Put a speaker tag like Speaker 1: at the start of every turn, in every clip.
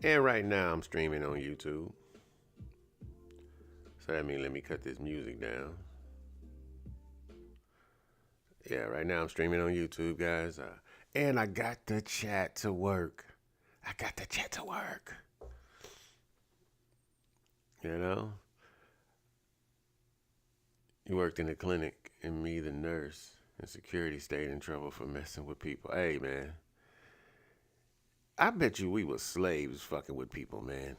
Speaker 1: And right now I'm streaming on YouTube. So that means let me cut this music down. Yeah, right now I'm streaming on YouTube, guys. And I got the chat to work. I got the chat to work. You know? You worked in the clinic, and me, the nurse, and security stayed in trouble for messing with people. Hey, man. I bet you we was slaves fucking with people, man.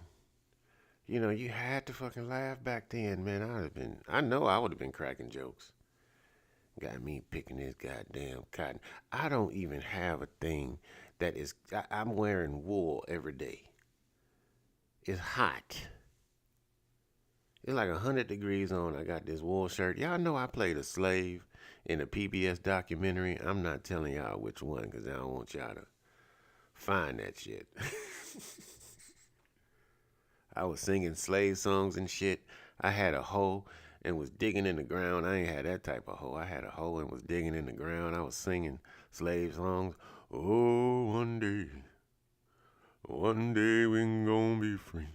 Speaker 1: You know, you had to fucking laugh back then, man. I know I would have been cracking jokes. Got me picking this goddamn cotton. I don't even have a thing that is. I'm wearing wool every day. It's hot. It's like 100 degrees on. I got this wool shirt. Y'all know I played a slave in a PBS documentary. I'm not telling y'all which one because I don't want y'all to find that shit. I was singing slave songs and shit. I had a hoe and was digging in the ground. I ain't had that type of hoe. I had a hoe and was digging in the ground. I was singing slave songs. Oh, one day we gonna be free.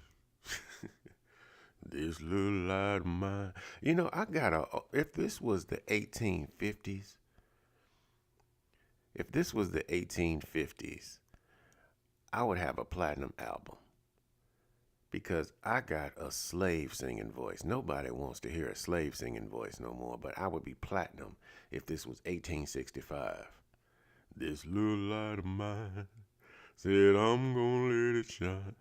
Speaker 1: This little light of mine. You know, I got a. If this was the 1850s, if this was the 1850s, I would have a platinum album because I got a slave singing voice. Nobody wants to hear a slave singing voice no more, but I would be platinum if this was 1865. This little light of mine said I'm gonna let it shine.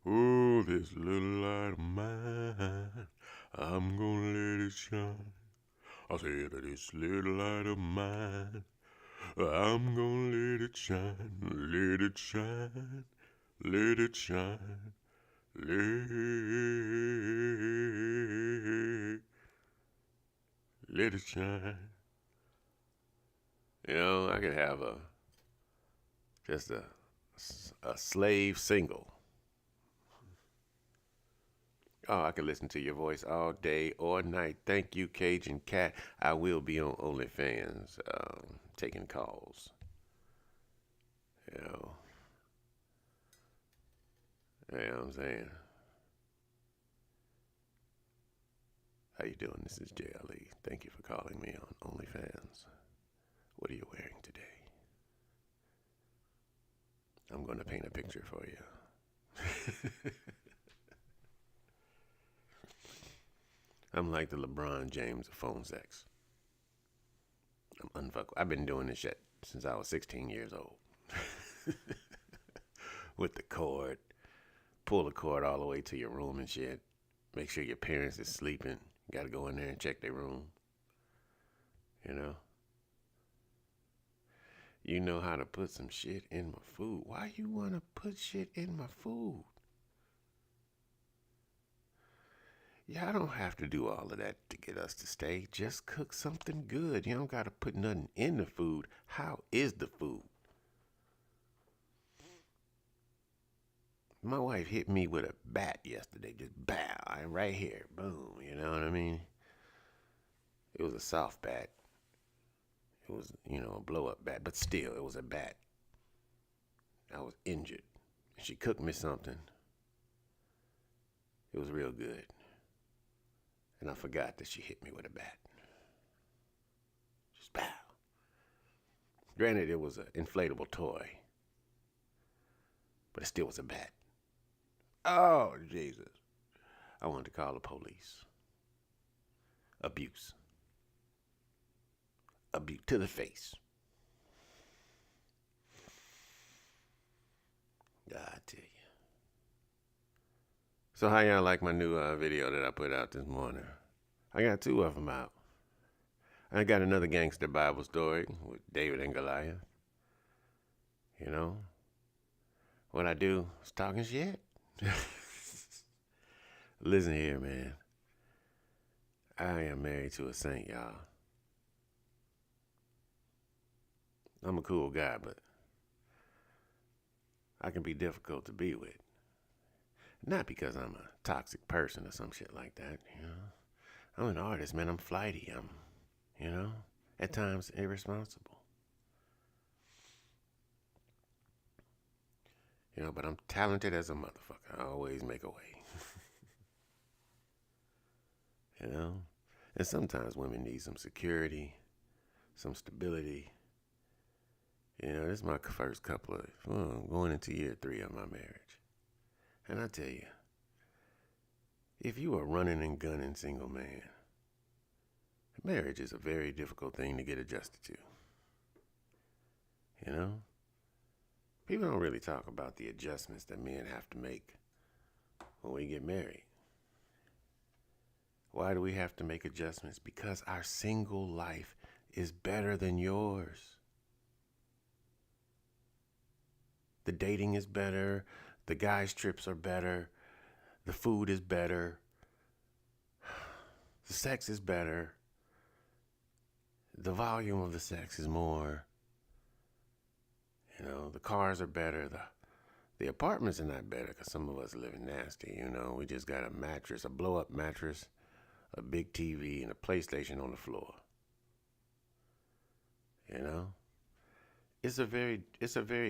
Speaker 1: Oh, this little light of mine, I'm gonna let it shine. I said that this little light of mine, I'm gonna let it shine, let it shine, let it shine, let it shine. You know, I could have just a slave single. Oh, I could listen to your voice all day or night. Thank you, Cajun Cat. I will be on OnlyFans taking calls. You know what I'm saying? How you doing? This is JLE. Thank you for calling me on OnlyFans. What are you wearing today? I'm going to paint a picture for you. I'm like the LeBron James of phone sex. I'm unfuckable. I've been doing this shit since I was 16 years old. With the cord. Pull the cord all the way to your room and shit. Make sure your parents is sleeping. You gotta go in there and check their room. You know? You know how to put some shit in my food. Why you wanna put shit in my food? Y'all don't have to do all of that to get us to stay. Just cook something good. You don't gotta put nothing in the food. How is the food? My wife hit me with a bat yesterday. Just bow, right here. Boom. You know what I mean? It was a soft bat. It was, a blow up bat, but still, it was a bat. I was injured. She cooked me something. It was real good. And I forgot that she hit me with a bat. Just pow. Granted, it was an inflatable toy, but it still was a bat. Oh, Jesus. I wanted to call the police. Abuse. Abuse to the face. God tell you. So how y'all like my new video that I put out this morning? I got two of them out. I got another gangster Bible story with David and Goliath. You know, what I do is talking shit. Listen here, man. I am married to a saint, y'all. I'm a cool guy, but I can be difficult to be with. Not because I'm a toxic person or some shit like that, I'm an artist, man. I'm flighty. I'm, at times irresponsible. But I'm talented as a motherfucker. I always make a way. you know? And sometimes women need some security, some stability. This is my first couple of, going into year 3 of my marriage. And I tell you, if you are running and gunning single man, marriage is a very difficult thing to get adjusted to. People don't really talk about the adjustments that men have to make when we get married. Why do we have to make adjustments? Because our single life is better than yours. The dating is better. The guys' trips are better. The food is better. The sex is better. The volume of the sex is more. The cars are better. The apartments are not better because some of us living nasty. We just got a mattress, a blow-up mattress, a big TV, and a PlayStation on the floor. It's a very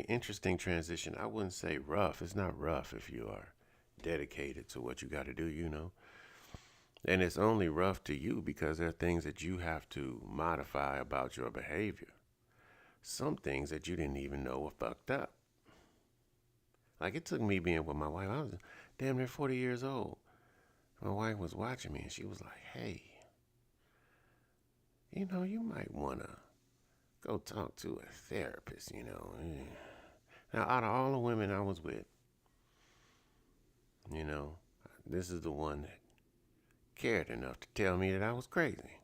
Speaker 1: interesting transition. I wouldn't say rough. It's not rough if you are dedicated to what you got to do. And it's only rough to you because there are things that you have to modify about your behavior. Some things that you didn't even know were fucked up. Like it took me being with my wife. I was damn near 40 years old. My wife was watching me and she was like, hey, you might want to go talk to a therapist, Now, out of all the women I was with, this is the one that cared enough to tell me that I was crazy.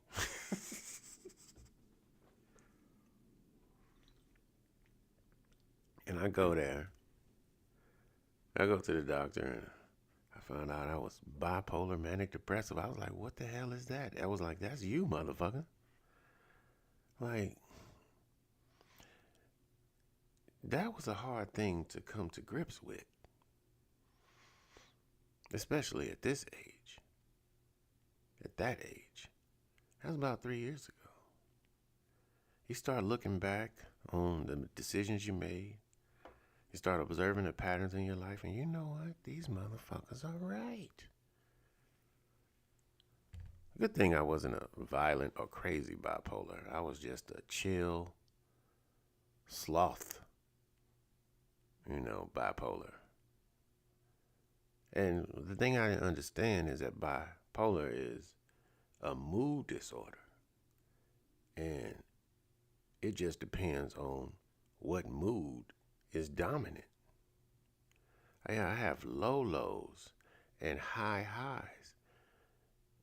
Speaker 1: And I go there. I go to the doctor and I found out I was bipolar manic depressive. I was like, what the hell is that? I was like, that's you, motherfucker. Like, that was a hard thing to come to grips with. Especially at this age. At that age. That was about 3 years ago. You start looking back on the decisions you made. You start observing the patterns in your life, and you know what? These motherfuckers are right. Good thing I wasn't a violent or crazy bipolar. I was just a chill sloth, bipolar. And the thing I didn't understand is that bipolar is a mood disorder. And it just depends on what mood is dominant. I have low lows and high highs.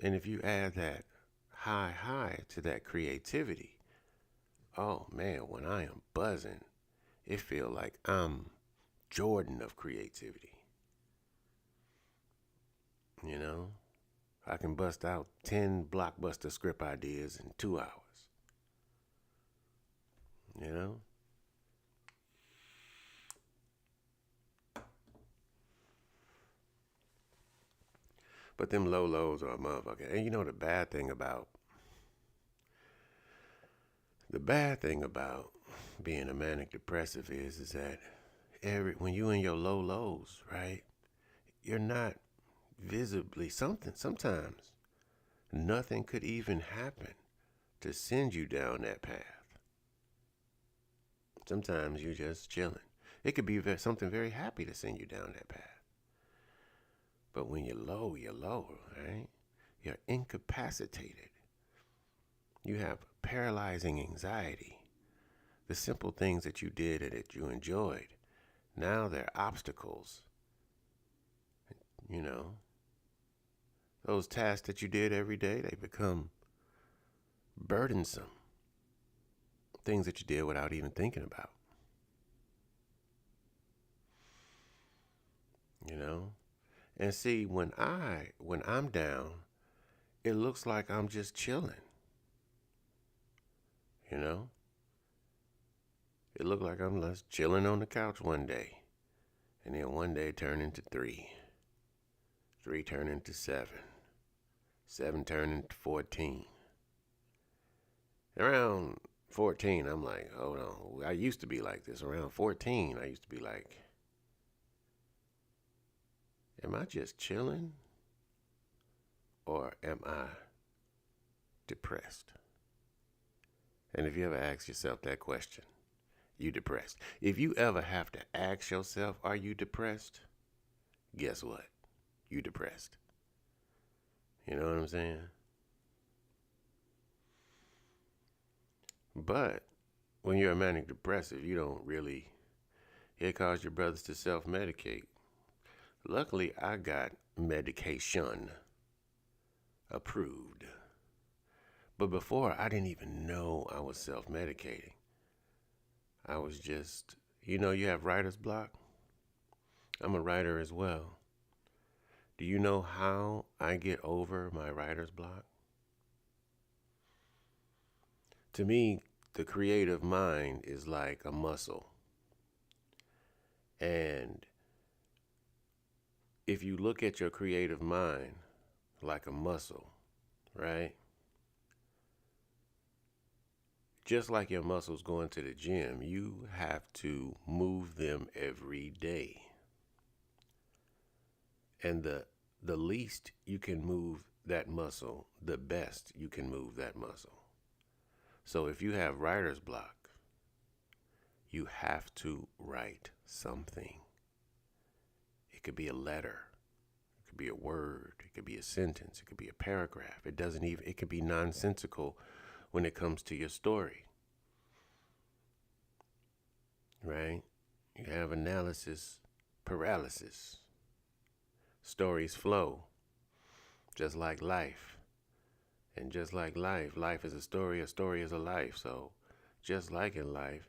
Speaker 1: And if you add that high to that creativity, oh man, when I am buzzing, it feels like I'm Jordan of creativity. I can bust out 10 blockbuster script ideas in 2 hours. But them low lows are a motherfucker. And the bad thing about being a manic depressive is that when you in your low lows, right, you're not visibly sometimes nothing could even happen to send you down that path. Sometimes you're just chilling. It could be something very happy to send you down that path. But when you're low, right? You're incapacitated. You have paralyzing anxiety. The simple things that you did and that you enjoyed, now they're obstacles. Those tasks that you did every day, they become burdensome. Things that you did without even thinking about. And see, when I'm down, it looks like I'm just chilling. It looked like I'm just chilling on the couch one day. And then one day turn into 3. 3 turn into 7. 7 turn into 14. Around 14, I'm like, hold on. I used to be like this. Around 14, I used to be like, Am I just chilling or am I depressed? And if you ever ask yourself that question, you depressed. If you ever have to ask yourself, are you depressed? Guess what? You depressed. You know what I'm saying? But when you're a manic depressive, you don't really, it causes your brothers to self-medicate. Luckily, I got medication approved. But before, I didn't even know I was self-medicating. I was just, you have writer's block? I'm a writer as well. Do you know how I get over my writer's block? To me, the creative mind is like a muscle. And if you look at your creative mind like a muscle, right? Just like your muscles going to the gym, you have to move them every day. And the least you can move that muscle, the best you can move that muscle. So if you have writer's block, you have to write something. It could be a letter. It could be a word. It could be a sentence. It could be a paragraph. It could be nonsensical when it comes to your story. Right? You have analysis paralysis. Stories flow, just like life. And just like life is a story is a life. So just like in life,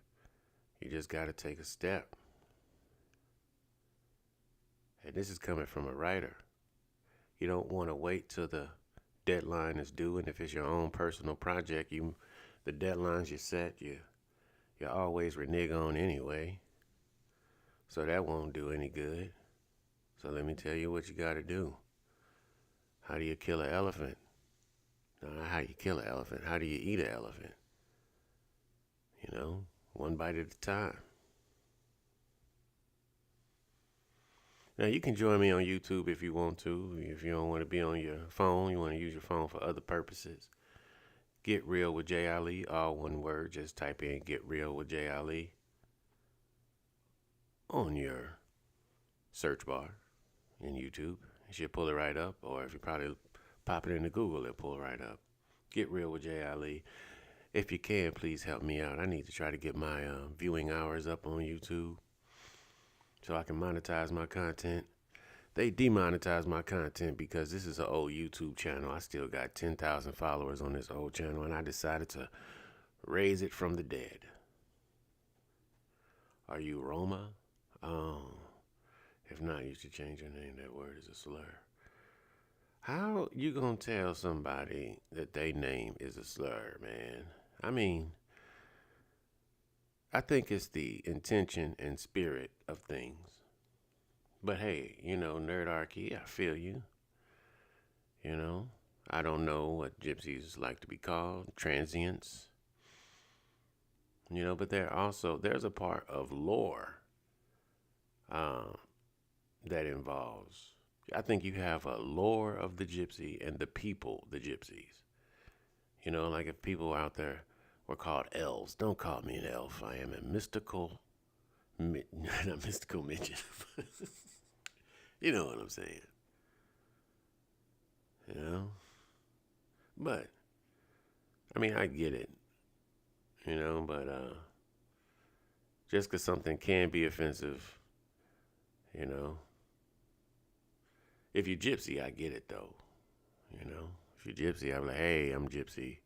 Speaker 1: you just got to take a step. And this is coming from a writer. You don't want to wait till the deadline is due. And if it's your own personal project, the deadlines you set, you always renege on anyway. So that won't do any good. So let me tell you what you got to do. How do you kill an elephant? No, not how you kill an elephant. How do you eat an elephant? One bite at a time. Now, you can join me on YouTube if you want to. If you don't want to be on your phone, you want to use your phone for other purposes. Get Real with Jay Ali, all one word. Just type in Get Real with Jay Ali on your search bar in YouTube. It should pull it right up. Or if you probably pop it into Google, it'll pull right up. Get Real with Jay Ali. If you can, please help me out. I need to try to get my viewing hours up on YouTube so I can monetize my content. They demonetized my content because this is an old YouTube channel. I still got 10,000 followers on this old channel, and I decided to raise it from the dead. Are you Roma? Oh, if not, you should change your name. That word is a slur. How you gonna tell somebody that their name is a slur, man? I mean, I think it's the intention and spirit of things. But hey, nerdarchy, I feel you. I don't know what gypsies like to be called, transients. But there's a part of lore that involves, I think you have a lore of the gypsy and the people, the gypsies. Like if people out there were called elves, don't call me an elf. I am a mystical, not mystical midget. You know what I'm saying. But, I mean, I get it. But just because something can be offensive, if you're gypsy, I get it though. If you're gypsy, I'm like, hey, I'm gypsy.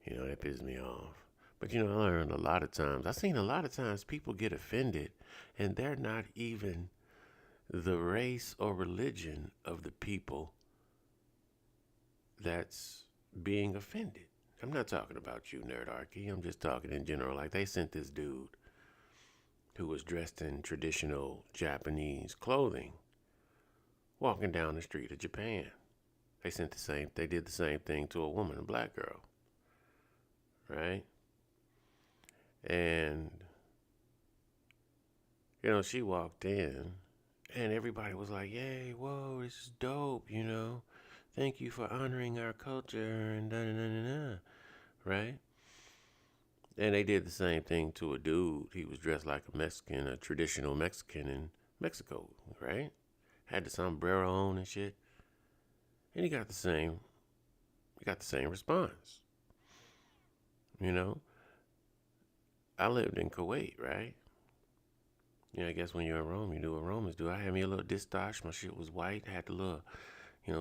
Speaker 1: That pisses me off. But I learned I've seen a lot of times people get offended and they're not even the race or religion of the people that's being offended. I'm not talking about you, Nerdarchy. I'm just talking in general. Like they sent this dude who was dressed in traditional Japanese clothing walking down the street of Japan. They did the same thing to a woman, a black girl. Right? And, she walked in And everybody was like, yay, whoa, this is dope, you know. Thank you for honoring our culture and da da da da da. Right? And they did the same thing to a dude. He was dressed like a Mexican, a traditional Mexican in Mexico, right? Had the sombrero on and shit. And he got the same response. You know, I lived in Kuwait, right? You know, I guess when you're in Rome, you do what Romans do. I had me a little distache. My shit was white. I had the little,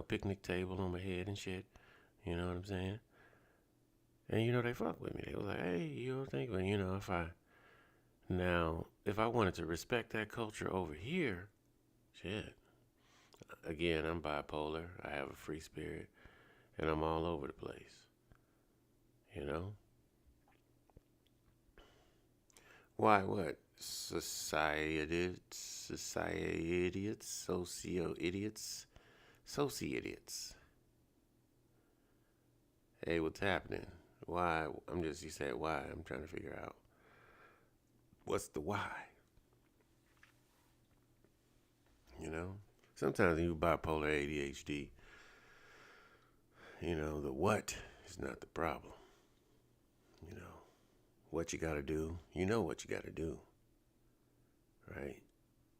Speaker 1: picnic table on my head and shit. You know what I'm saying? And they fuck with me. They was like, hey, you don't think, but if I wanted to respect that culture over here, shit. Again, I'm bipolar. I have a free spirit, and I'm all over the place. You know? Why? What? Society idiots, socio idiots, soci idiots. Hey, what's happening? Why? You said why. I'm trying to figure out what's the why. You know? Sometimes you bipolar ADHD, the what is not the problem. You know, what you gotta do, you know what you gotta do, right?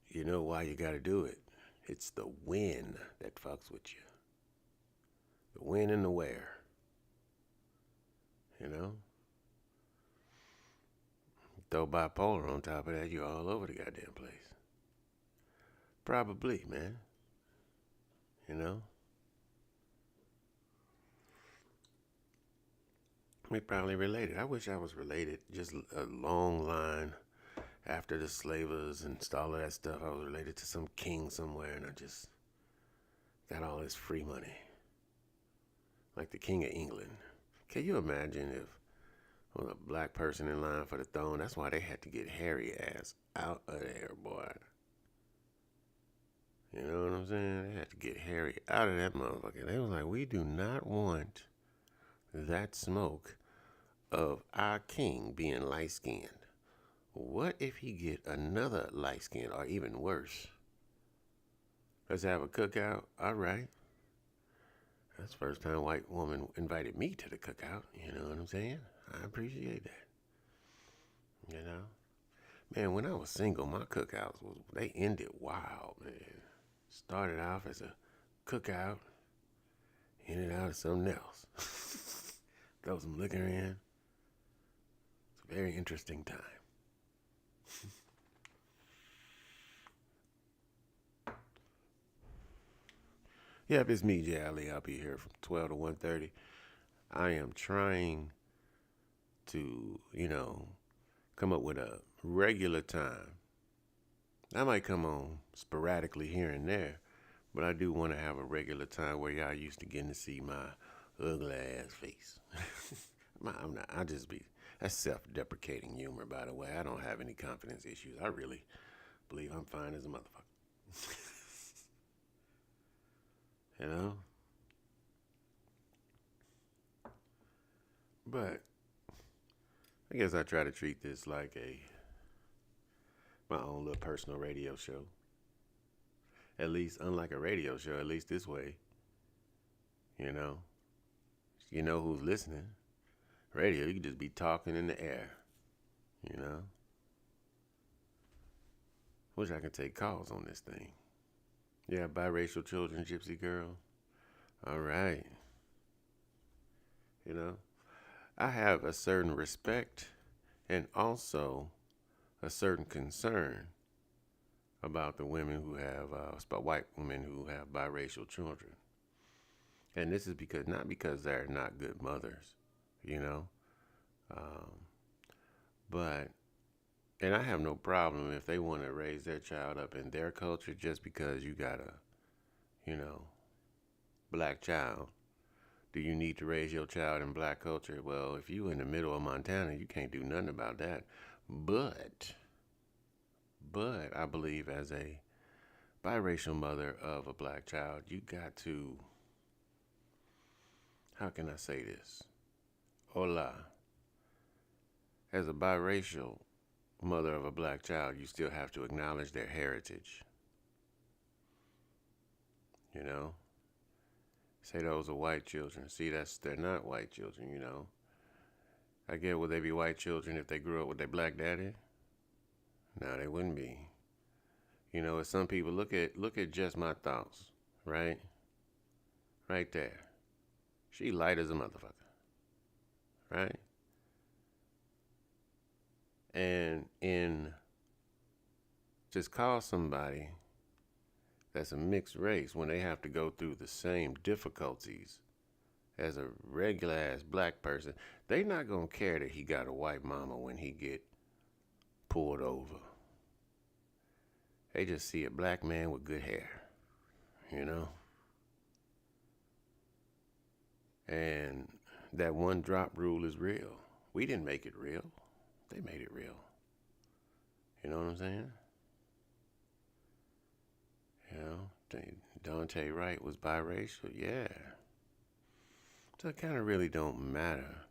Speaker 1: You know why you gotta do it. It's the when that fucks with you. The when and the where. You know? Throw bipolar on top of that, you're all over the goddamn place. Probably, man. You know? We probably related. I wish I was related. Just a long line after the slavers and all of that stuff. I was related to some king somewhere, and I just got all this free money. Like the King of England. Can you imagine if was a black person in line for the throne? That's why they had to get Harry ass out of there, boy. You know what I'm saying? They had to get Harry out of that motherfucker. They was like, we do not want that smoke of our king being light skinned. What if he get another light skin or even worse? Let's have a cookout. All right. That's the first time a white woman invited me to the cookout. You know what I'm saying? I appreciate that. You know? Man, when I was single, my cookouts they ended wild, man. Started off as a cookout, ended out as something else. Throw some liquor in. It's a very interesting time. Yep, it's me, Jay Ali. I'll be here from 12 to 1:30. I am trying to, come up with a regular time. I might come on sporadically here and there, but I do want to have a regular time where y'all used to getting to see my ugly ass face. I'm not. I just be. That's self-deprecating humor, by the way. I don't have any confidence issues. I really believe I'm fine as a motherfucker. You know. But I guess I try to treat this like my own little personal radio show. At least, unlike a radio show, at least this way, you know, you know who's listening. Radio, you can just be talking in the air, you know. Wish I could take calls on this thing. Yeah, biracial children, gypsy girl. All right. You know, I have a certain respect and also a certain concern about the women who have, about white women who have biracial children. And this is not because they're not good mothers, you know, um, but, and I have no problem if they want to raise their child up in their culture just because you got a, black child. Do you need to raise your child in black culture? Well, if you in the middle of Montana, you can't do nothing about that. But I believe as a biracial mother of a black child, you got to, how can I say this? Hola. As a biracial mother of a black child, you still have to acknowledge their heritage. you know. Say those are white children. See, they're not white children, you know. I get, would they be white children if they grew up with their black daddy? No, they wouldn't be. You know, as some people look at just my thoughts, right? Right there. She light as a motherfucker, right? And in just call somebody that's a mixed race when they have to go through the same difficulties as a regular ass black person, they not gonna care that he got a white mama when he get pulled over. They just see a black man with good hair, you know? And that one drop rule is real. We didn't make it real. They made it real. You know what I'm saying? You know, Dante Wright was biracial, yeah. So it kind of really don't matter.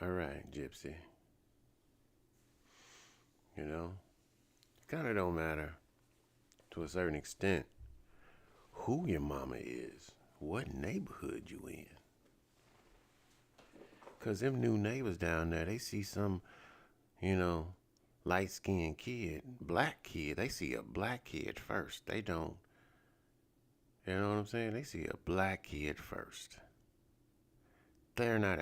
Speaker 1: All right, Gypsy. You know, it kind of don't matter to a certain extent who your mama is, what neighborhood you in. Because them new neighbors down there, they see some, you know, light-skinned kid, black kid. They see a black kid first. They don't, you know what I'm saying? They see a black kid first. They're not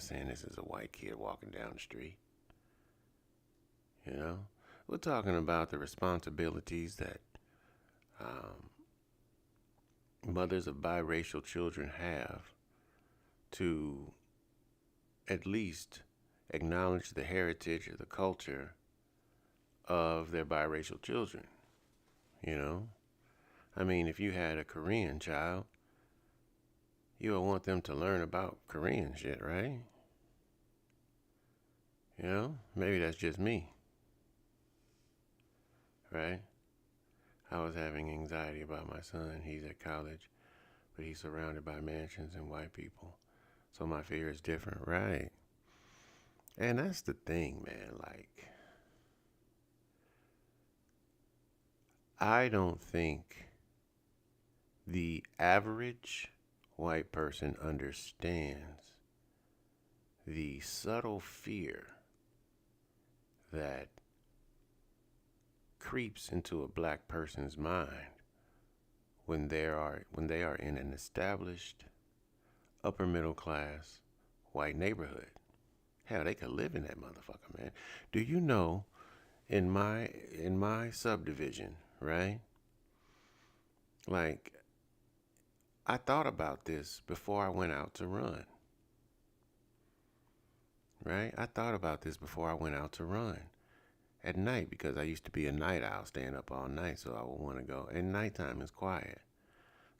Speaker 1: saying this is a white kid walking down the street. You know? We're talking about the responsibilities that mothers of biracial children have to at least acknowledge the heritage or the culture of their biracial children. You know? I mean, if you had a Korean child, you would want them to learn about Korean shit, right? You know? Maybe that's just me. Right? I was having anxiety about my son. He's at college, but he's surrounded by mansions and white people. So my fear is different, right? And that's the thing, man. Like, I don't think the average white person understands the subtle fear that creeps into a black person's mind when they are in an established upper middle class white neighborhood. Hell, they could live in that motherfucker, man. Do you know in my subdivision, right? Like, I thought about this before I went out to run. Right? I thought about this before I went out to run at night because I used to be a night owl, staying up all night, so I would want to go. And nighttime is quiet.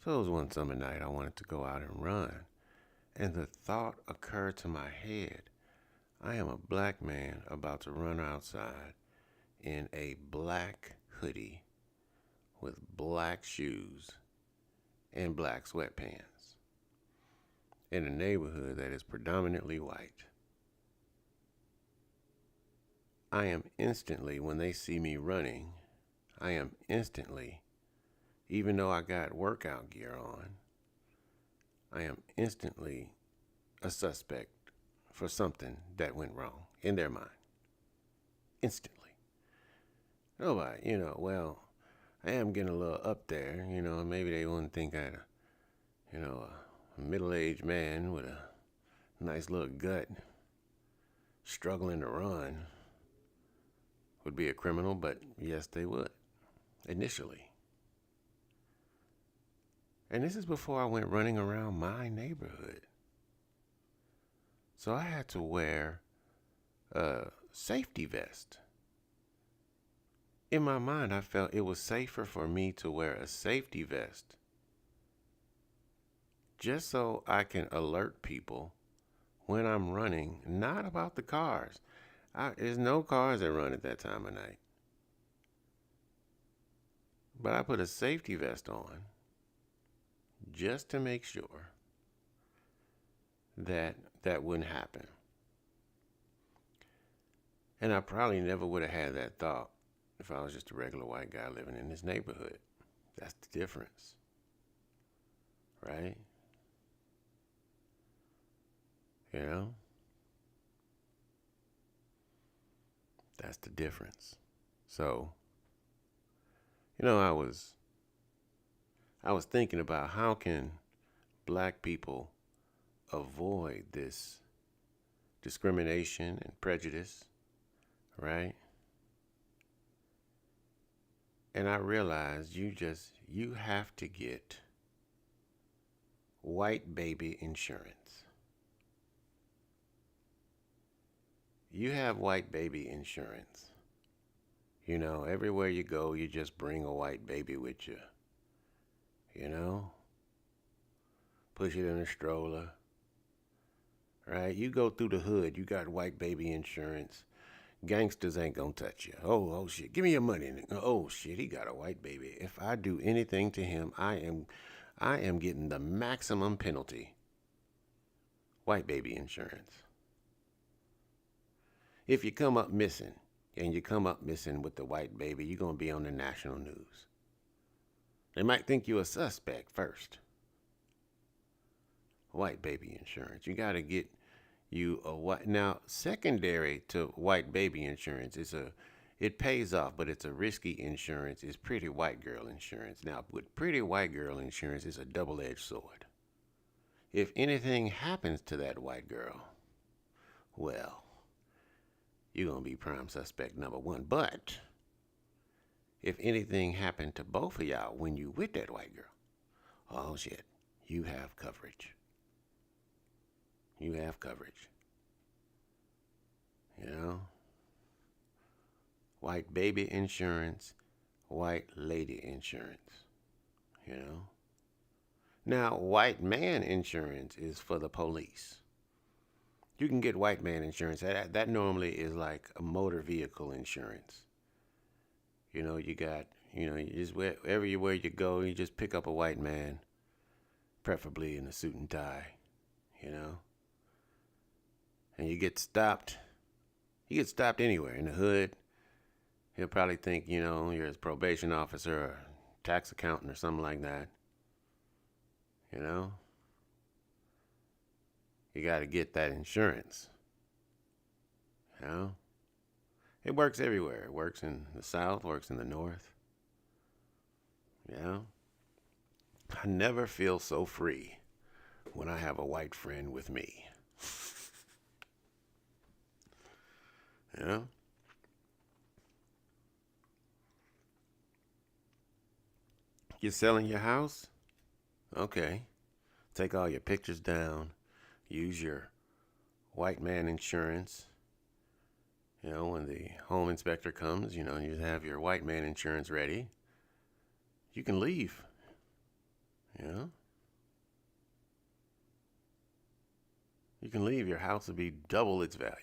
Speaker 1: So it was one summer night I wanted to go out and run. And the thought occurred to my head, I am a black man about to run outside in a black hoodie with black shoes and black sweatpants in a neighborhood that is predominantly white. I am instantly, when they see me running, I am instantly, even though I got workout gear on, I am instantly a suspect for something that went wrong in their mind. Instantly. Nobody, well, I am getting a little up there, maybe they wouldn't think I had a middle-aged man with a nice little gut struggling to run would be a criminal, but yes, they would, initially. And this is before I went running around my neighborhood. So I had to wear a safety vest. In my mind, I felt it was safer for me to wear a safety vest just so I can alert people when I'm running, not about the cars. There's no cars that run at that time of night. But I put a safety vest on just to make sure that that wouldn't happen. And I probably never would have had that thought if I was just a regular white guy living in this neighborhood. That's the difference. right? You know, that's the difference. So, I was thinking about how can black people avoid this discrimination and prejudice, right? And I realized you have to get white baby insurance. You have white baby insurance. Everywhere you go, you just bring a white baby with you. You know, push it in a stroller, right? You go through the hood, you got white baby insurance. Gangsters ain't gonna touch you. Oh shit, give me your money. Oh shit, he got a white baby. If I do anything to him, I am getting the maximum penalty. White baby insurance. If you come up missing, and you come up missing with the white baby, you're gonna be on the national news. They might think you a suspect first. White baby insurance. You gotta get you a white. Now, secondary to white baby insurance is it pays off, but it's a risky insurance. It's pretty white girl insurance. Now, with pretty white girl insurance, it's a double-edged sword. If anything happens to that white girl, well, you're gonna be prime suspect number one. But if anything happened to both of y'all when you with that white girl, oh shit, you have coverage. You have coverage. White baby insurance, white lady insurance. You know. Now, white man insurance is for the police. You can get white man insurance. That normally is like a motor vehicle insurance. You got, you just wherever you go, you just pick up a white man, preferably in a suit and tie, and you get stopped. You get stopped anywhere in the hood. He'll probably think, you're his probation officer or tax accountant or something like that. You got to get that insurance. It works everywhere. It works in the South, works in the North. I never feel so free when I have a white friend with me. You're selling your house? Okay. Take all your pictures down. Use your white man insurance. When the home inspector comes, you have your white man insurance ready. You can leave. You can leave. Your house will be double its value.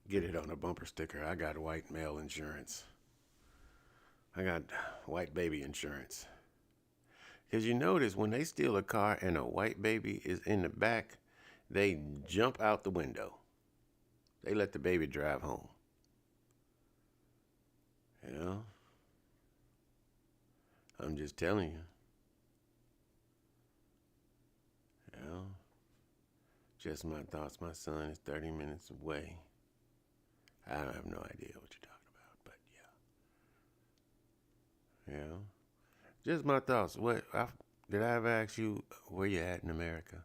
Speaker 1: Get it on a bumper sticker. I got white male insurance. I got white baby insurance. Because you notice when they steal a car and a white baby is in the back, they jump out the window. They let the baby drive home. I'm just telling you. Just my thoughts. My son is 30 minutes away. I have no idea what you're talking about, but yeah. Just my thoughts. Did I ever ask you where you at in America?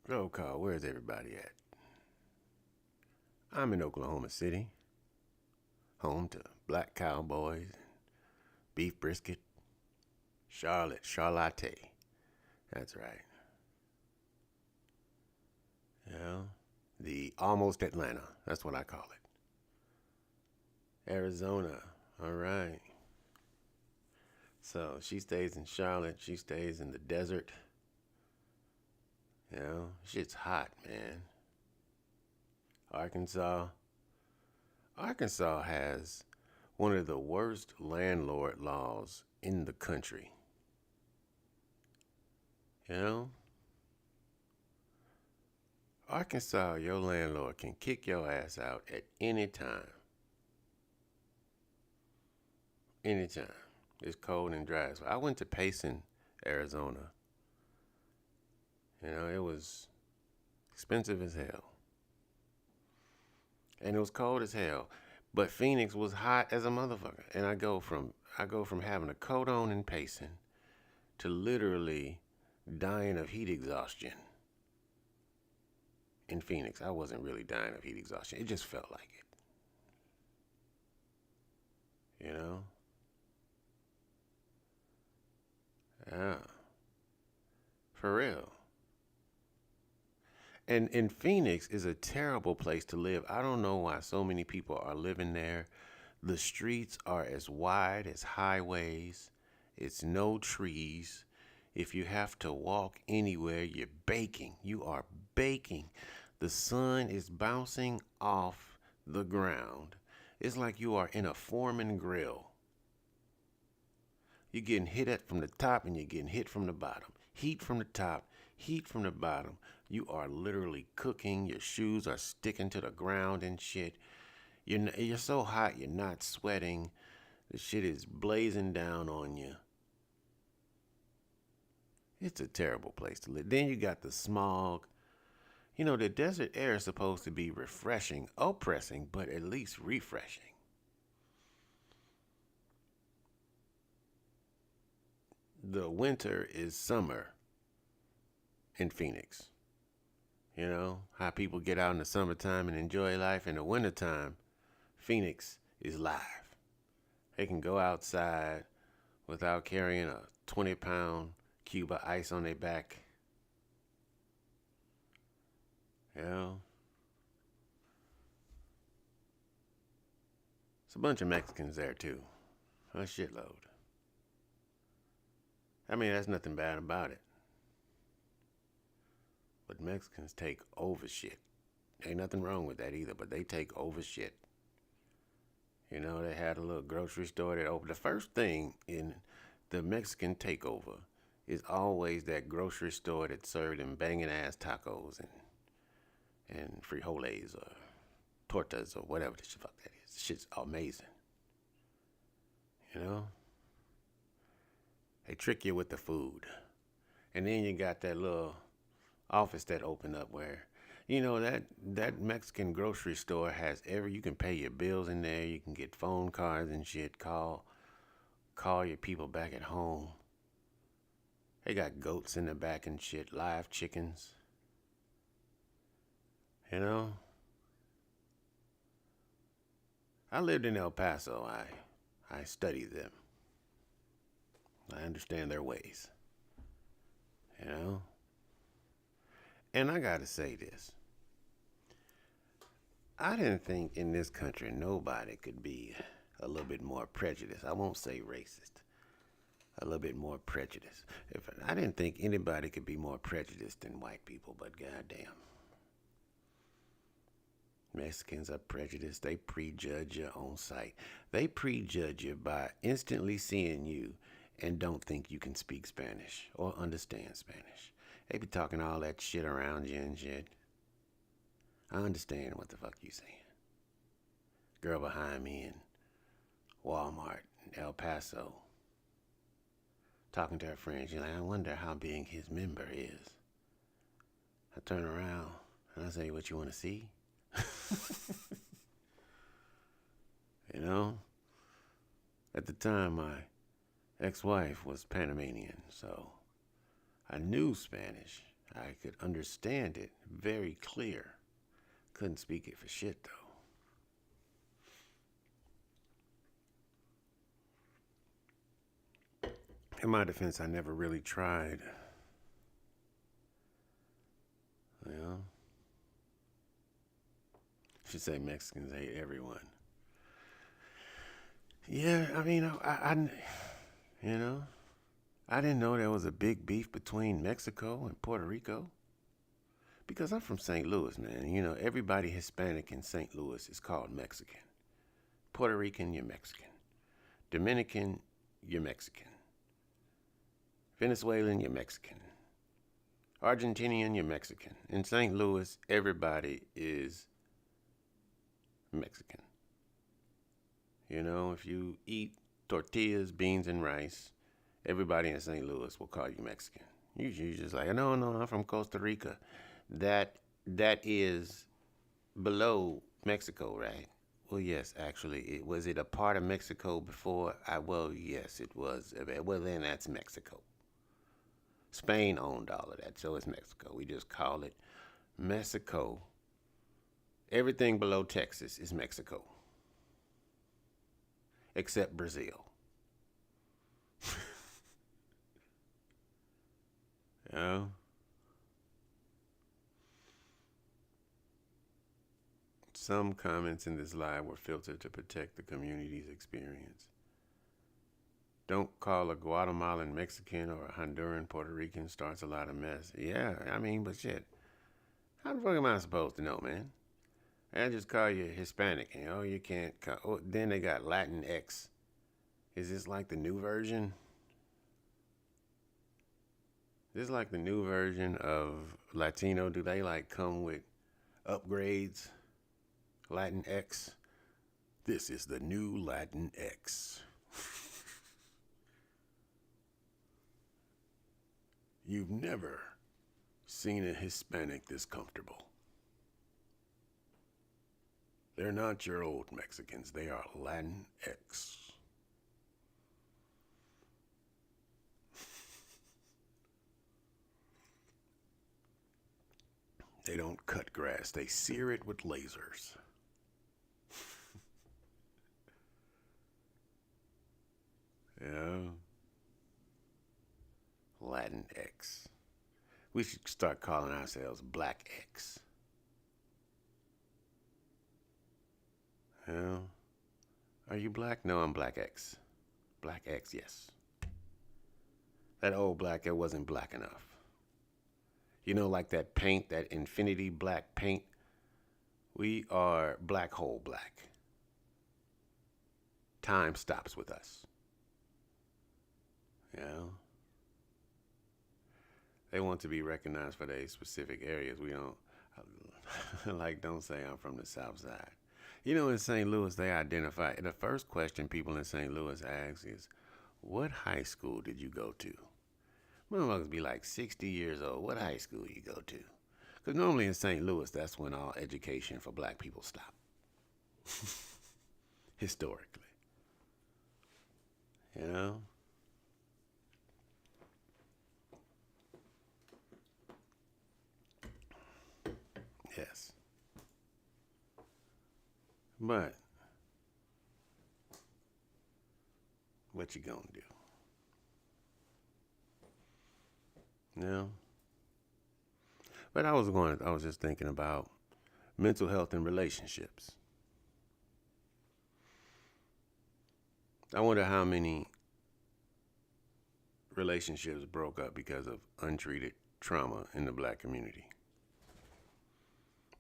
Speaker 1: Roll call. Where's everybody at? I'm in Oklahoma City, home to black cowboys, beef brisket, Charlotte. That's right. The almost Atlanta. That's what I call it. Arizona. All right. So she stays in Charlotte. She stays in the desert. Shit's hot, man. Arkansas has one of the worst landlord laws in the country. Arkansas, your landlord can kick your ass out at any time. Anytime. It's cold and dry. So I went to Payson, Arizona. It was expensive as hell. And it was cold as hell. But Phoenix was hot as a motherfucker. And I go from having a coat on in Payson to literally dying of heat exhaustion in Phoenix. I wasn't really dying of heat exhaustion. It just felt like it. Yeah. For real. And Phoenix is a terrible place to live. I don't know why so many people are living there. The streets are as wide as highways. It's no trees. If you have to walk anywhere, you're baking. You are baking. The sun is bouncing off the ground. It's like you are in a Foreman grill. You're getting hit at from the top and you're getting hit from the bottom. Heat from the top, heat from the bottom. You are literally cooking. Your shoes are sticking to the ground and shit. You're so hot you're not sweating. The shit is blazing down on you. It's a terrible place to live. Then you got the smog. The desert air is supposed to be refreshing, oppressing, but at least refreshing. The winter is summer in Phoenix. How people get out in the summertime and enjoy life. In the wintertime, Phoenix is live. They can go outside without carrying a 20-pound cube of ice on their back. It's a bunch of Mexicans there too. A shitload. I mean, there's nothing bad about it. But Mexicans take over shit. Ain't nothing wrong with that either, but they take over shit. They had a little grocery store that opened. The first thing in the Mexican takeover is always that grocery store that served them banging ass tacos and frijoles or tortas or whatever the fuck that is. Shit's amazing. They trick you with the food. And then you got that little office that opened up where, that Mexican grocery store has you can pay your bills in there. You can get phone cards and shit. Call your people back at home. They got goats in the back and shit. Live chickens. I lived in El Paso. I studied them. I understand their ways. And I gotta say this. I didn't think in this country nobody could be a little bit more prejudiced. I won't say racist. A little bit more prejudiced. I didn't think anybody could be more prejudiced than white people, but goddamn. Mexicans are prejudiced. They prejudge you on sight. They prejudge you by instantly seeing you and don't think you can speak Spanish or understand Spanish. They be talking all that shit around you and shit. I understand what the fuck you saying. Girl behind me in Walmart in El Paso talking to her friend. She's like, I wonder how big his member is. I turn around and I say, what you want to see? At the time, my ex-wife was Panamanian, so I knew Spanish. I could understand it very clear. Couldn't speak it for shit, though. In my defense, I never really tried. Should say Mexicans hate everyone. Yeah, I mean, I didn't know there was a big beef between Mexico and Puerto Rico. Because I'm from St. Louis, man. Everybody Hispanic in St. Louis is called Mexican. Puerto Rican, you're Mexican. Dominican, you're Mexican. Venezuelan, you're Mexican. Argentinian, you're Mexican. In St. Louis, everybody is Mexican. You know, if you eat tortillas, beans, and rice, everybody in St. Louis will call you Mexican. You just like, no, no, I'm from Costa Rica. That that is below Mexico, right? Well, yes, actually, was it a part of Mexico before? Well, yes, it was. Well, then that's Mexico. Spain owned all of that, so it's Mexico. We just call it Mexico. Everything below Texas is Mexico, except Brazil. You know? Some comments in this live were filtered to protect the community's experience. Don't call a Guatemalan Mexican or a Honduran Puerto Rican starts a lot of mess. Yeah, I mean, but shit. How the fuck am I supposed to know, man? I just call you Hispanic, and oh, you can't call. Oh, then they got Latin X. Is this like the new version? Is this like the new version of Latino? Do they like come with upgrades? Latin X? This is the new Latin X. You've never seen a Hispanic this comfortable. They're not your old Mexicans. They are Latin X. They don't cut grass. They sear it with lasers. Yeah. Latin X. We should start calling ourselves Black X. Yeah. Are you black? No, I'm Black X. Black X, yes. That old black, it wasn't black enough. You know, like that paint, that infinity black paint? We are black hole black. Time stops with us. You know? They want to be recognized for their specific areas. We don't, like, don't say I'm from the South Side. You know, in St. Louis, they identify, the first question people in St. Louis ask is, what high school did you go to? Motherfuckers be like 60 years old. What high school you go to? Because normally in St. Louis, that's when all education for black people stop. Historically. You know? Yes. But what you gonna do? You know? But I was just thinking about mental health and relationships. I wonder how many relationships broke up because of untreated trauma in the black community.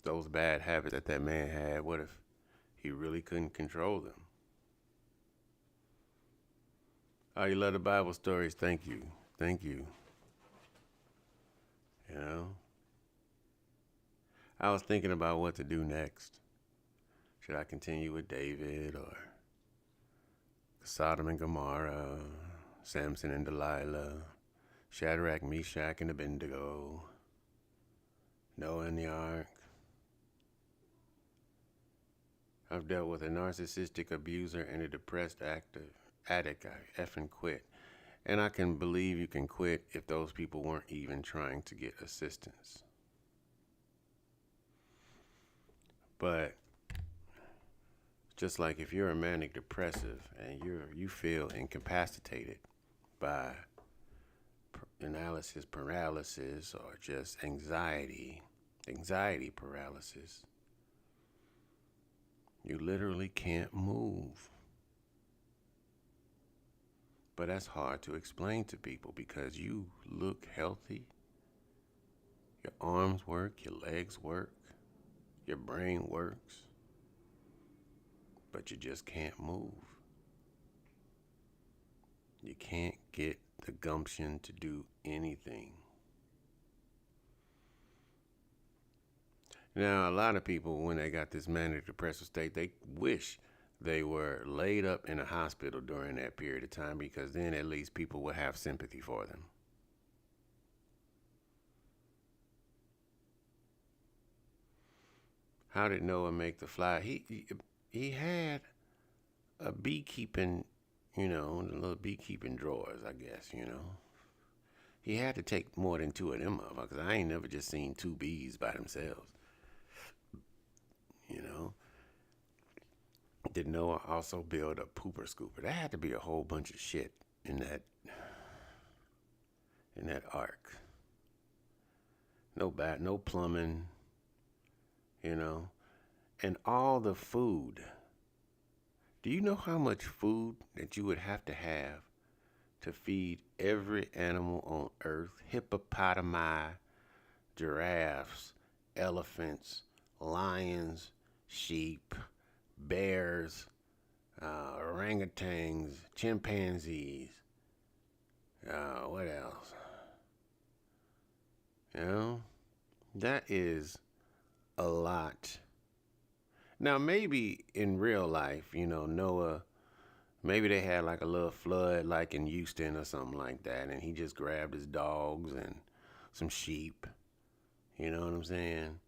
Speaker 1: Those bad habits that man had, what if he really couldn't control them? Oh, you love the Bible stories? Thank you. Thank you. You know? I was thinking about what to do next. Should I continue with David or Sodom and Gomorrah, Samson and Delilah, Shadrach, Meshach, and Abednego, Noah and the Ark? I've dealt with a narcissistic abuser and a depressed addict. I effing quit. And I can believe you can quit if those people weren't even trying to get assistance. But just like if you're a manic depressive and you feel incapacitated by analysis paralysis or just anxiety paralysis, you literally can't move. But that's hard to explain to people because you look healthy. Your arms work, your legs work, your brain works, but you just can't move. You can't get the gumption to do anything. Now, a lot of people, when they got this manic depressive state, they wish they were laid up in a hospital during that period of time because then at least people would have sympathy for them. How did Noah make the fly? He had a beekeeping, the little beekeeping drawers, I guess, He had to take more than two of them motherfuckers. I ain't never just seen two bees by themselves, you know. Did Noah also build a pooper scooper? There had to be a whole bunch of shit in that ark. No plumbing, you know, and all the food. Do you know how much food that you would have to feed every animal on earth? Hippopotami, giraffes, elephants, lions, sheep, bears, orangutans, chimpanzees. What else? That is a lot. Now, maybe in real life, Noah, maybe they had like a little flood like in Houston or something like that, and he just grabbed his dogs and some sheep. You know what I'm saying?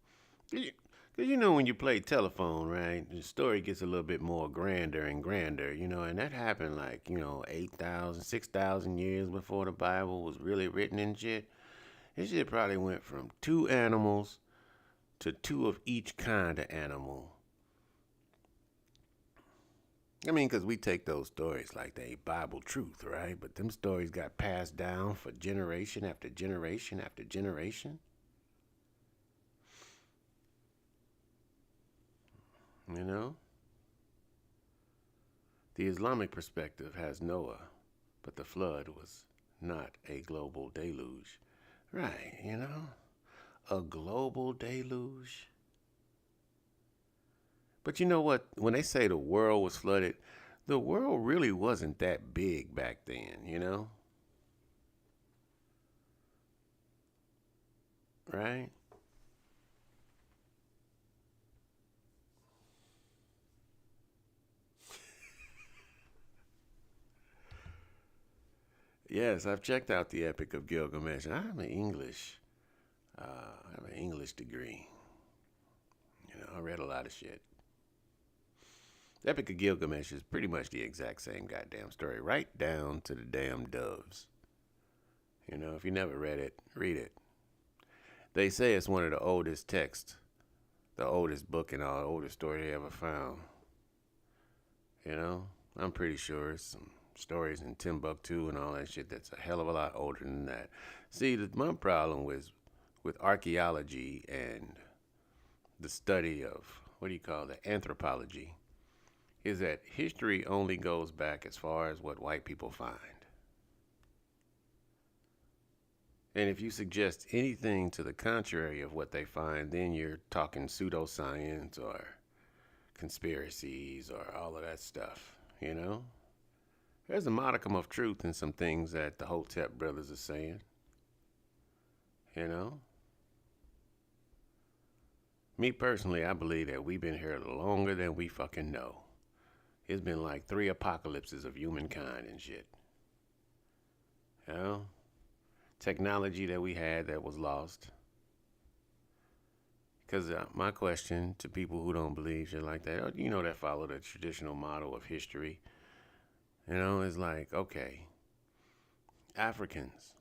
Speaker 1: Because when you play telephone, right, the story gets a little bit more grander and grander, and that happened like, 8,000, 6,000 years before the Bible was really written and shit. This shit probably went from two animals to two of each kind of animal. I mean, because we take those stories like they Bible truth, right? But them stories got passed down for generation after generation after generation. You know? The Islamic perspective has Noah, but the flood was not a global deluge. Right, A global deluge. But you know what? When they say the world was flooded, the world really wasn't that big back then, Right? Yes, I've checked out the Epic of Gilgamesh. I have an English degree. I read a lot of shit. The Epic of Gilgamesh is pretty much the exact same goddamn story, right down to the damn doves. If you never read it, read it. They say it's one of the oldest texts, the oldest book and all, the oldest story they ever found. I'm pretty sure it's some stories in Timbuktu and all that shit that's a hell of a lot older than that. See, my problem with archaeology and the study of, what do you call that, anthropology, is that history only goes back as far as what white people find. And if you suggest anything to the contrary of what they find, then you're talking pseudoscience or conspiracies or all of that stuff. There's a modicum of truth in some things that the Hotep brothers are saying. You know? Me personally, I believe that we've been here longer than we fucking know. It's been like 3 apocalypses of humankind and shit. Technology that we had that was lost. Because my question to people who don't believe shit like that, that follow the traditional model of history, is like, okay, Africans,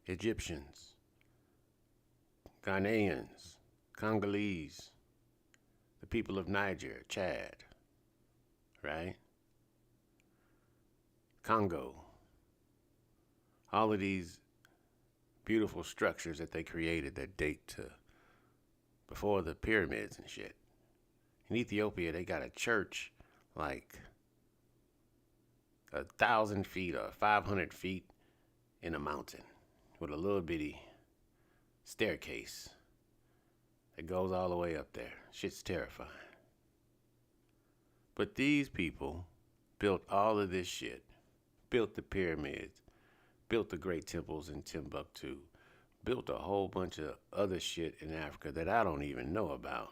Speaker 1: Egyptians, Ghanaians, Congolese, the people of Niger, Chad, right? Congo. All of these beautiful structures that they created that date to before the pyramids and shit. In Ethiopia, they got a church like 1,000 feet or 500 feet in a mountain with a little bitty staircase that goes all the way up there. Shit's terrifying. But these people built all of this shit, built the pyramids, built the great temples in Timbuktu, built a whole bunch of other shit in Africa that I don't even know about.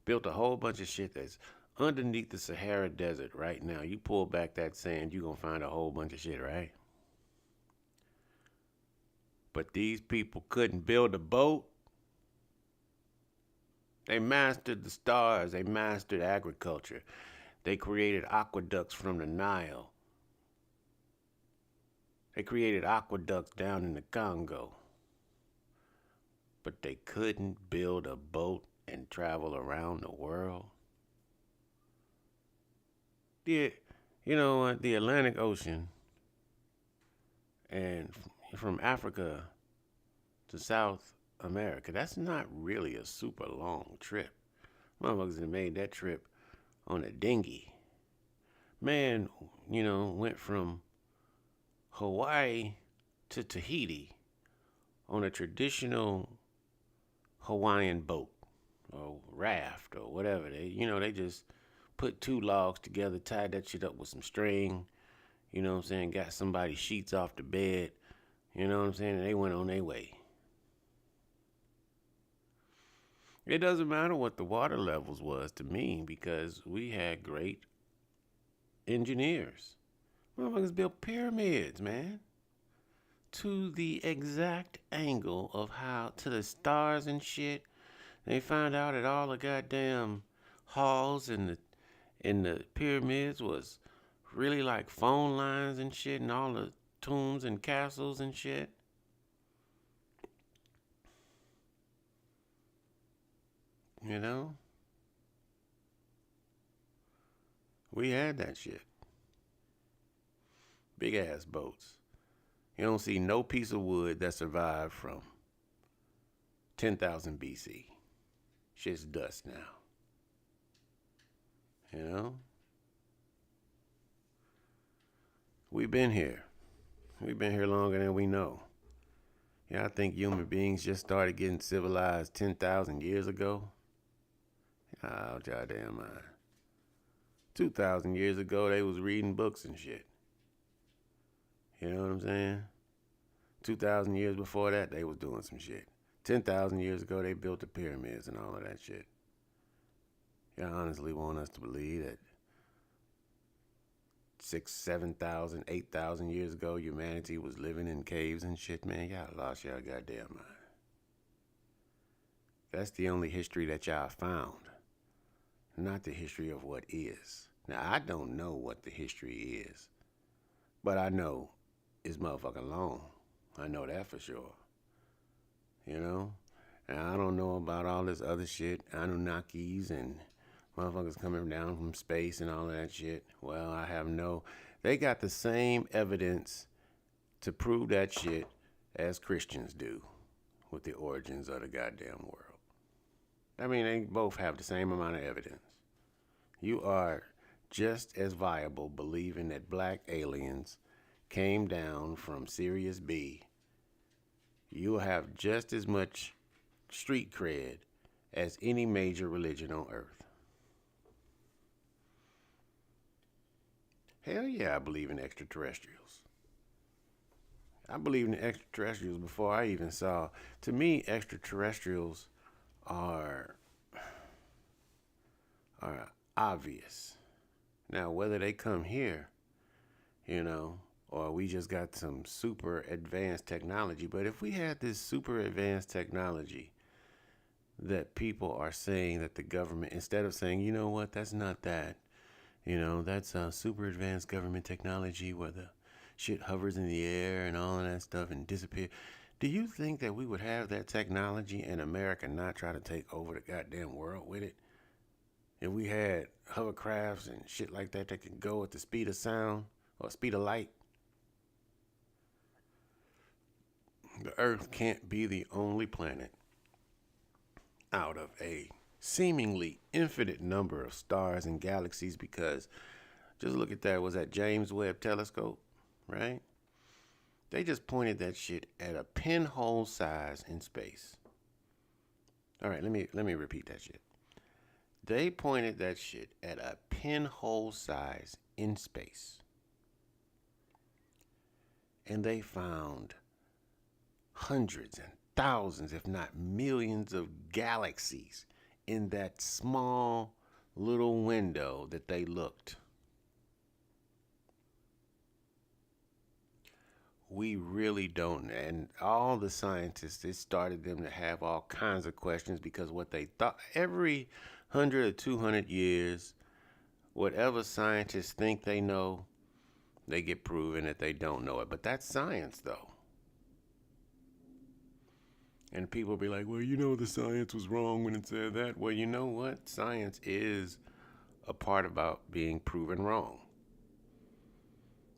Speaker 1: Built a whole bunch of shit that's underneath the Sahara Desert right now. You pull back that sand, you're going to find a whole bunch of shit, right? But these people couldn't build a boat. They mastered the stars. They mastered agriculture. They created aqueducts from the Nile. They created aqueducts down in the Congo. But they couldn't build a boat and travel around the world. You know what? The Atlantic Ocean and from Africa to South America, that's not really a super long trip. Motherfuckers have made that trip on a dinghy. Man, went from Hawaii to Tahiti on a traditional Hawaiian boat or raft or whatever. They just put two logs together, tied that shit up with some string, got somebody's sheets off the bed, and they went on their way. It doesn't matter what the water levels was to me because we had great engineers. Motherfuckers built pyramids, man. To the exact angle of how, to the stars and shit. They found out that all the goddamn halls in the pyramids was really like phone lines and shit, and all the tombs and castles and shit. We had that shit. Big ass boats. You don't see no piece of wood that survived from 10,000 BC. Shit's dust now. We've been here. We've been here longer than we know. I think human beings just started getting civilized 10,000 years ago. Out y'all damn mind. 2,000 years ago, they was reading books and shit. You know what I'm saying? 2,000 years before that, they was doing some shit. 10,000 years ago, they built the pyramids and all of that shit. Y'all honestly want us to believe that 6,000, 7,000, 8,000 years ago, humanity was living in caves and shit, man? Y'all lost y'all goddamn mind. That's the only history that y'all found, not the history of what is. Now, I don't know what the history is, but I know it's motherfucking long. I know that for sure. And I don't know about all this other shit, Anunnakis and motherfuckers coming down from space and all of that shit. Well, they got the same evidence to prove that shit as Christians do with the origins of the goddamn world. I mean, they both have the same amount of evidence. You are just as viable believing that black aliens came down from Sirius B. You'll have just as much street cred as any major religion on earth. Hell yeah, I believe in extraterrestrials. I believed in extraterrestrials before I even saw. To me, extraterrestrials are obvious. Now, whether they come here, or we just got some super advanced technology. But if we had this super advanced technology that people are saying that the government, instead of saying, you know what, that's not that. That's super advanced government technology where the shit hovers in the air and all of that stuff and disappear. Do you think that we would have that technology and America not try to take over the goddamn world with it? If we had hovercrafts and shit like that could go at the speed of sound or speed of light? The Earth can't be the only planet out of a seemingly infinite number of stars and galaxies, because just look at that. Was that James Webb Telescope, right? They just pointed that shit at a pinhole size in space. All right, let me repeat that shit. They pointed that shit at a pinhole size in space. And they found hundreds and thousands, if not millions, of galaxies in that small little window that they looked. We really don't. And all the scientists, it started them to have all kinds of questions because what they thought every 100 or 200 years, whatever scientists think they know, they get proven that they don't know it. But that's science, though. And people be like, well, the science was wrong when it said that. Well, you know what? Science is a part about being proven wrong.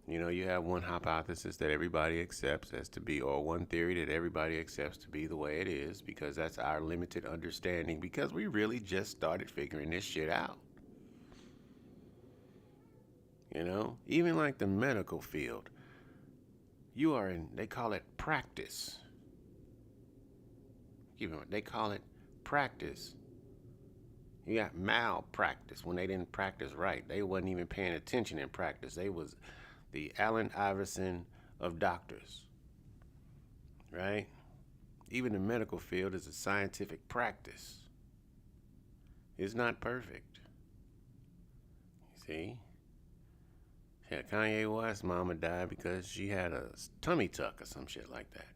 Speaker 1: You have one hypothesis that everybody accepts as to be, or one theory that everybody accepts to be the way it is, because that's our limited understanding, because we really just started figuring this shit out. Even like the medical field, they call it practice. They call it practice. You got malpractice when they didn't practice right. They wasn't even paying attention in practice. They was the Allen Iverson of doctors, right? Even the medical field is a scientific practice. It's not perfect. You see? Yeah, Kanye West's mama died because she had a tummy tuck or some shit like that.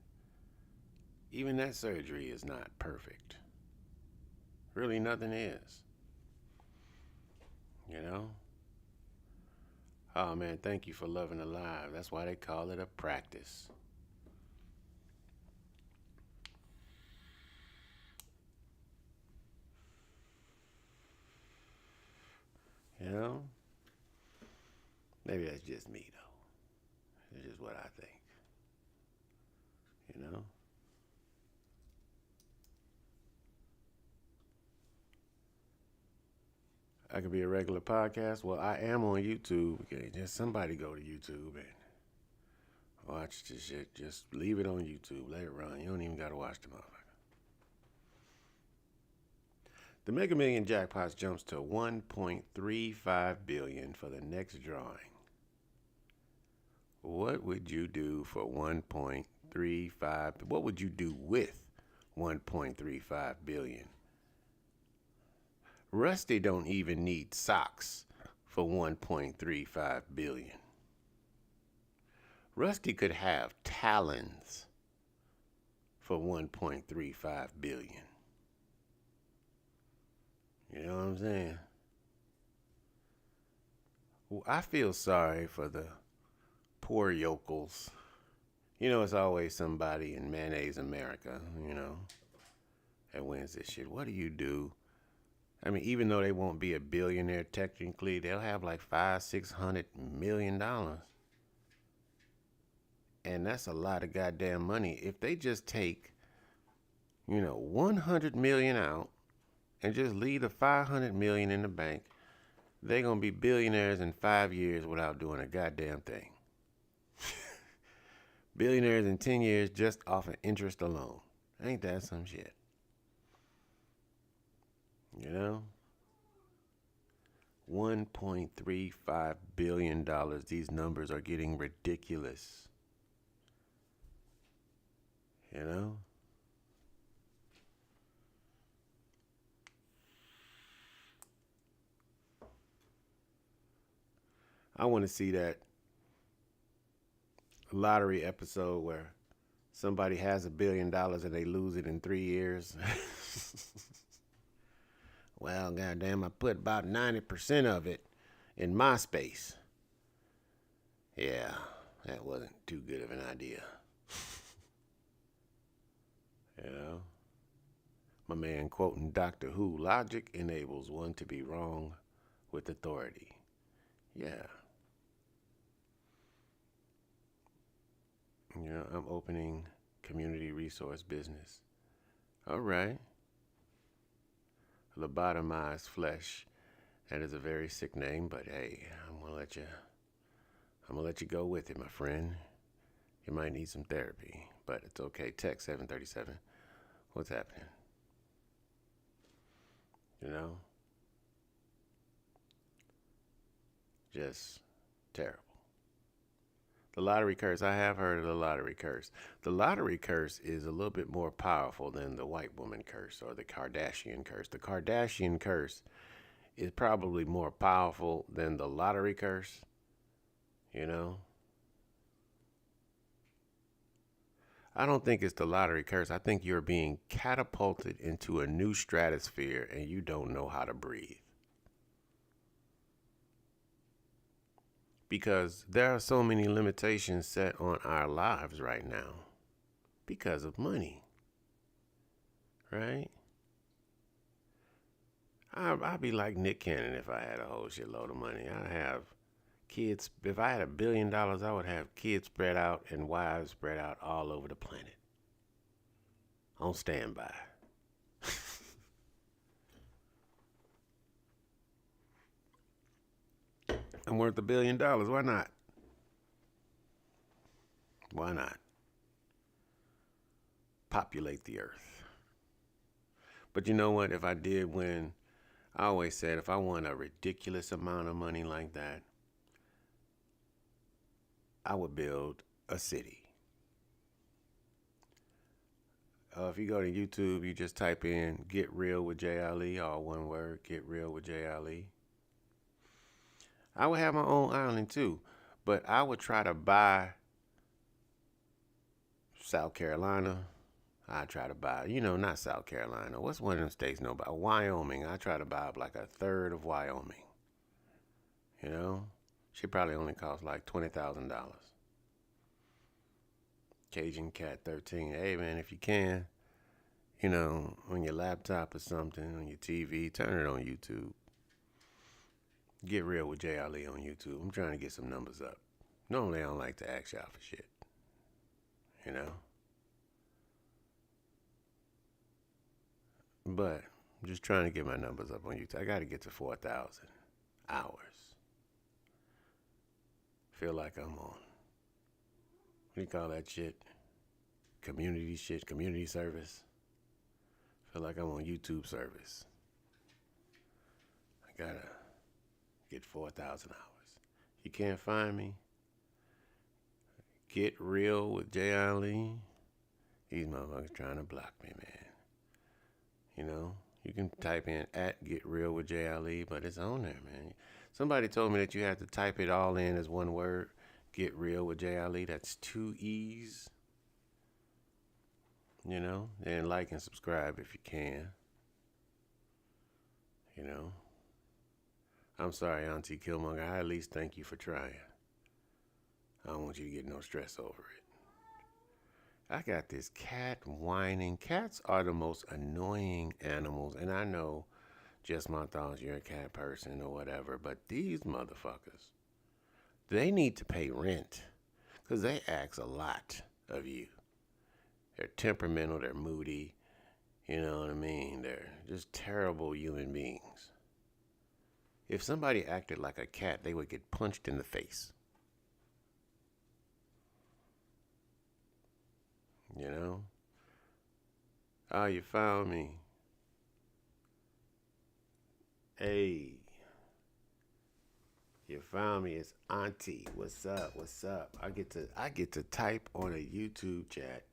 Speaker 1: Even that surgery is not perfect. Really, nothing is. Oh man, thank you for loving alive. That's why they call it a practice. Maybe that's just me though. It's just what I think. I could be a regular podcast. Well, I am on YouTube. Okay, just somebody go to YouTube and watch this shit. Just leave it on YouTube. Let it run. You don't even got to watch the motherfucker. The Mega Million jackpot jumps to $1.35 billion for the next drawing. What would you do for 1.35? What would you do with 1.35 billion? Rusty don't even need socks for 1.35 billion. Rusty could have talons for 1.35 billion. You know what I'm saying? Well, I feel sorry for the poor yokels. It's always somebody in Mayonnaise America, that wins this shit. What do you do? I mean, even though they won't be a billionaire technically, they'll have like $500-600 million. And that's a lot of goddamn money. If they just take, 100 million out and just leave the 500 million in the bank, they're going to be billionaires in 5 years without doing a goddamn thing. Billionaires in 10 years just off of interest alone. Ain't that some shit? $1.35 billion. These numbers are getting ridiculous. I want to see that lottery episode where somebody has $1 billion and they lose it in 3 years. Well, goddamn, I put about 90% of it in MySpace. Yeah, that wasn't too good of an idea. My man quoting Doctor Who, logic enables one to be wrong with authority. Yeah. I'm opening community resource business. All right. Lobotomized flesh. That is a very sick name, but hey, I'm gonna let you go with it, my friend. You might need some therapy, but it's okay. Tech 737. What's happening? Just terrible. The lottery curse. I have heard of the lottery curse. The lottery curse is a little bit more powerful than the white woman curse or the Kardashian curse. The Kardashian curse is probably more powerful than the lottery curse, you know? I don't think it's the lottery curse. I think you're being catapulted into a new stratosphere and you don't know how to breathe. Because there are so many limitations set on our lives right now because of money, right? I'd be like Nick Cannon if I had a whole shitload of money. I'd have kids. If I had $1 billion, I would have kids spread out and wives spread out all over the planet on standby. I'm worth $1 billion. Why not? Why not? Populate the earth. But you know what? If I did win, I always said if I won a ridiculous amount of money like that, I would build a city. If you go to YouTube, you just type in "Get Real with Jay Ali," all one word, "Get Real with Jay Ali." I would have my own island too, but I would try to buy South Carolina. I try to buy, not South Carolina. What's one of them states? No, but Wyoming. I try to buy up like a third of Wyoming. You know, she probably only cost like $20,000. Cajun Cat 13. Hey man, if you can, on your laptop or something, on your TV, turn it on YouTube. Get Real with Jay Ali on YouTube. I'm trying to get some numbers up. Normally I don't like to ask y'all for shit. You know? But I'm just trying to get my numbers up on YouTube. I got to get to 4,000 hours. Feel like I'm on, what do you call that shit? Community service. Feel like I'm on YouTube service. I gotta get 4,000 hours. You can't find me? Get Real with Jay Ali. These motherfuckers trying to block me, man. You can type in at Get Real with Jay Ali, but it's on there, man. Somebody told me that you have to type it all in as one word. Get Real with Jay Ali. That's 2 E's. And like and subscribe if you can. I'm sorry, Auntie Killmonger. I at least thank you for trying. I don't want you to get no stress over it. I got this cat whining. Cats are the most annoying animals, and I know just my thoughts, you're a cat person or whatever, but these motherfuckers, they need to pay rent because they ask a lot of you. They're temperamental, they're moody, you know what I mean? They're just terrible human beings. If somebody acted like a cat, they would get punched in the face. Oh, you found me. Hey, you found me. It's Auntie. What's up? What's up? I get to type on a YouTube chat.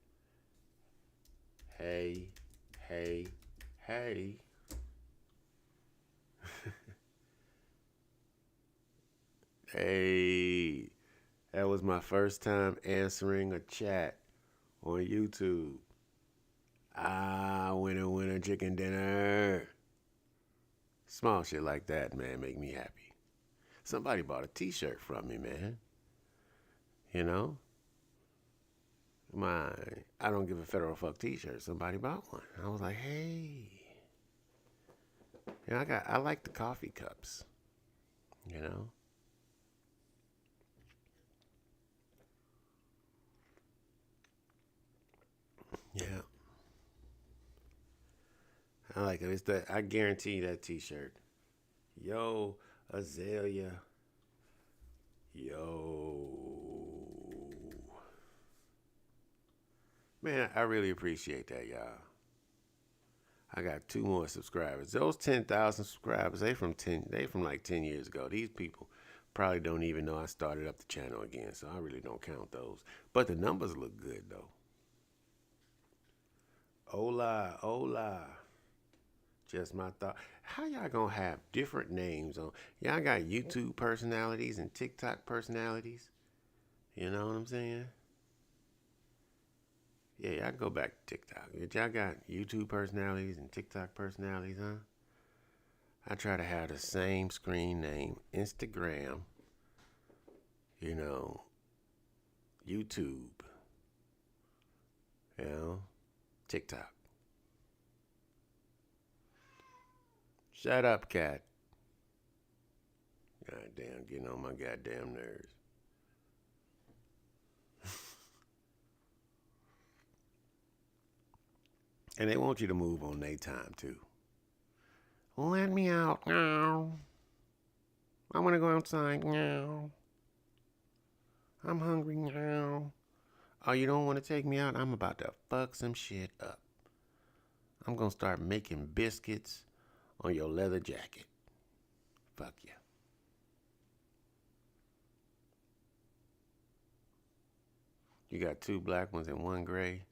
Speaker 1: Hey, hey, hey. Hey, that was my first time answering a chat on YouTube. Winner, chicken dinner. Small shit like that, man, make me happy. Somebody bought a t-shirt from me, man. My I don't give a federal fuck t-shirt. Somebody bought one. I was like, hey. I like the coffee cups. Yeah. I like it. I guarantee that t-shirt. Yo, Azalea. Yo. Man, I really appreciate that, y'all. I got 2 more subscribers. Those 10,000 subscribers, they from like 10 years ago. These people probably don't even know I started up the channel again, so I really don't count those. But the numbers look good though. Hola, hola. Just my thought. How y'all gonna have different names on? Y'all got YouTube personalities and TikTok personalities. You know what I'm saying? Yeah, y'all go back to TikTok. Y'all got YouTube personalities and TikTok personalities, huh? I try to have the same screen name. Instagram, you know, YouTube, you know, TikTok. Shut up, cat. Goddamn, getting on my goddamn nerves. And they want you to move on their time, too. Let me out now. I want to go outside now. I'm hungry now. Oh, you don't want to take me out? I'm about to fuck some shit up. I'm going to start making biscuits on your leather jacket. Fuck you. You got 2 black ones and 1 gray?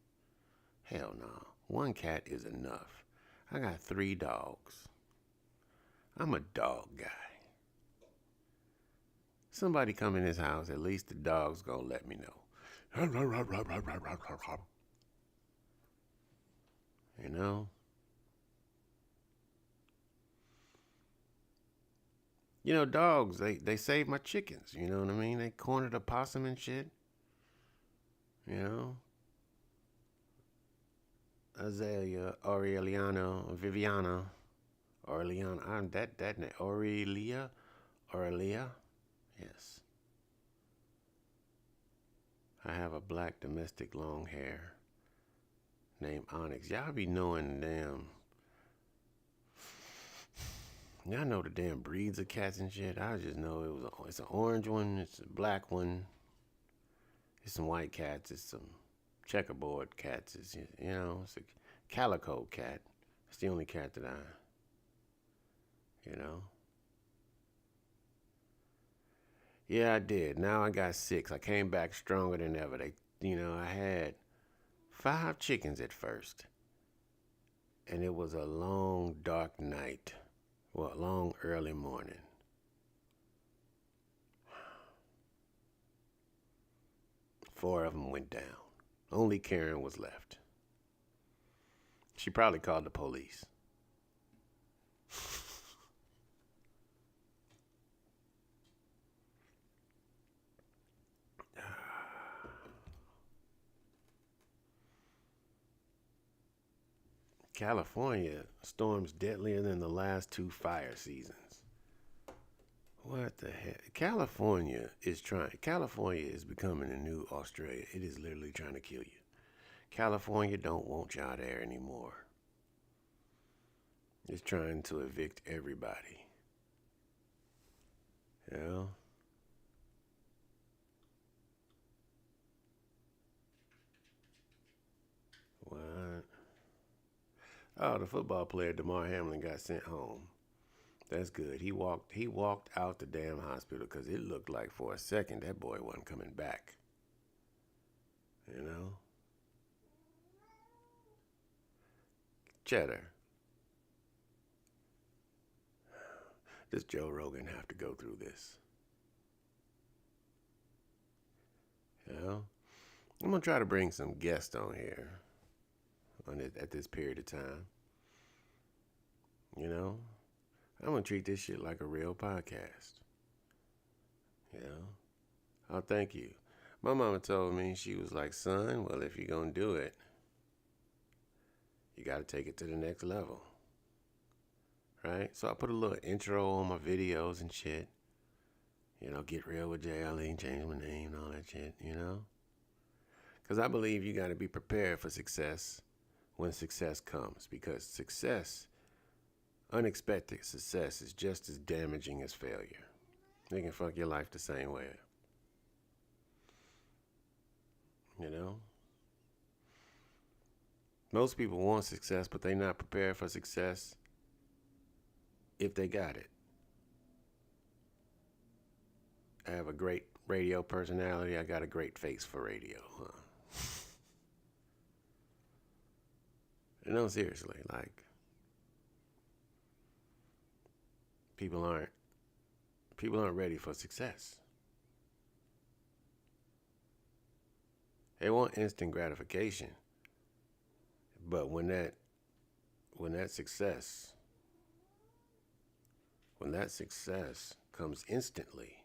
Speaker 1: Hell no. 1 cat is enough. I got 3 dogs. I'm a dog guy. Somebody come in this house, at least the dog's gonna let me know. You know? You know, dogs, they save my chickens, you know what I mean? They cornered a possum and shit. You know? Azalea, Aureliano, Viviana, Aureliana, that name, Aurelia, yes. I have a black domestic long hair named Onyx. Y'all be knowing damn. Y'all know the damn breeds of cats and shit. I just know it's an orange one, it's a black one, it's some white cats, it's some checkerboard cats. It's it's a calico cat. It's the only cat that you know. Yeah, I did. Now I got 6. I came back stronger than ever. I had 5 chickens at first, and it was a long, dark night. Well, a long, early morning. Four of them went down. Only Karen was left. She probably called the police. California storms deadlier than the last 2 fire seasons. What the heck? California is becoming a new Australia. It is literally trying to kill you. California don't want y'all there anymore. It's trying to evict everybody. You know? What? Oh, the football player Damar Hamlin got sent home. That's good. He walked out the damn hospital because it looked like for a second that boy wasn't coming back. You know? Cheddar. Does Joe Rogan have to go through this? You know? I'm going to try to bring some guests on here at this period of time. You know? I'm going to treat this shit like a real podcast. You know? Oh, thank you. My mama told me, she was like, son, well, if you're going to do it, you got to take it to the next level. Right? So I put a little intro on my videos and shit. Get real with JLE, change my name and all that shit, Because I believe you got to be prepared for success when success comes. Because unexpected success is just as damaging as failure. It can fuck your life the same way. Most people want success, but they're not prepared for success if they got it. I have a great radio personality. I got a great face for radio. Huh? No, seriously, like people aren't people aren't ready for success. They want instant gratification, but when that success when that success comes instantly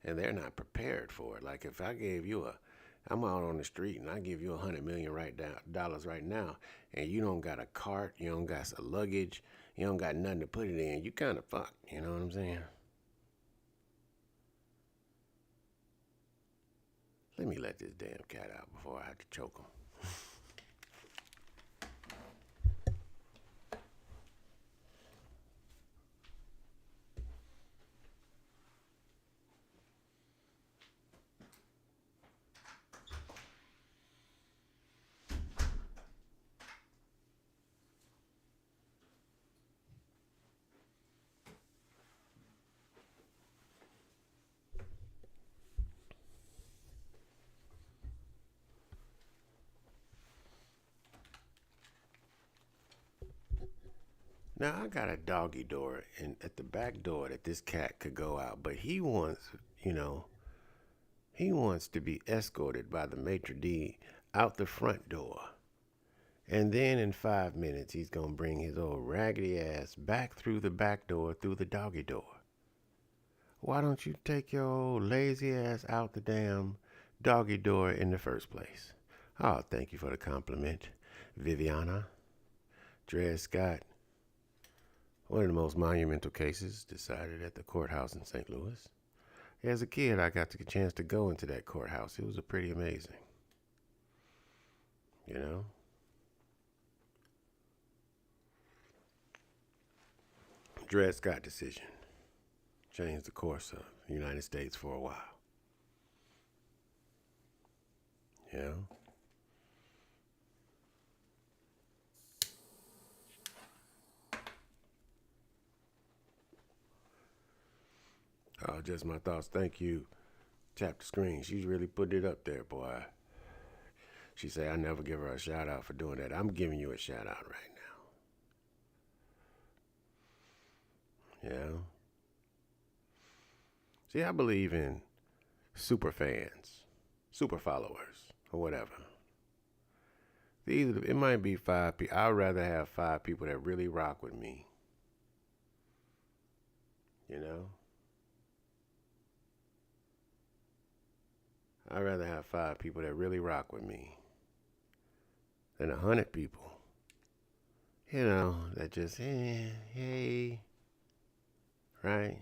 Speaker 1: and they're not prepared for it. Like if I gave you a I'm out on the street and I give you $100 million dollars right now, and you don't got a cart, you don't got some luggage, you don't got nothing to put it in. You kind of fucked. You know what I'm saying? Let me let this damn cat out before I have to choke him. Now I got a doggy door and at the back door that this cat could go out, but you know, he wants to be escorted by the maitre d' out the front door. And then in 5 minutes, he's going to bring his old raggedy ass back through the back door through the doggy door. Why don't you take your old lazy ass out the damn doggy door in the first place? Oh, thank you for the compliment, Viviana. Dred Scott, one of the most monumental cases decided at the courthouse in St. Louis. As a kid, I got the chance to go into that courthouse. It was pretty amazing. You know? Dred Scott decision changed the course of the United States for a while. You know? Oh, just my thoughts. Thank you. Tap the screen. She's really put it up there, boy. She say I never give her a shout out for doing that. I'm giving you a shout out right now. You know? See, I believe in super fans, super followers, or whatever. It might be 5 people. I'd rather have 5 people that really rock with me. You know? I'd rather have 5 people that really rock with me than 100 people. You know, that just, hey, right?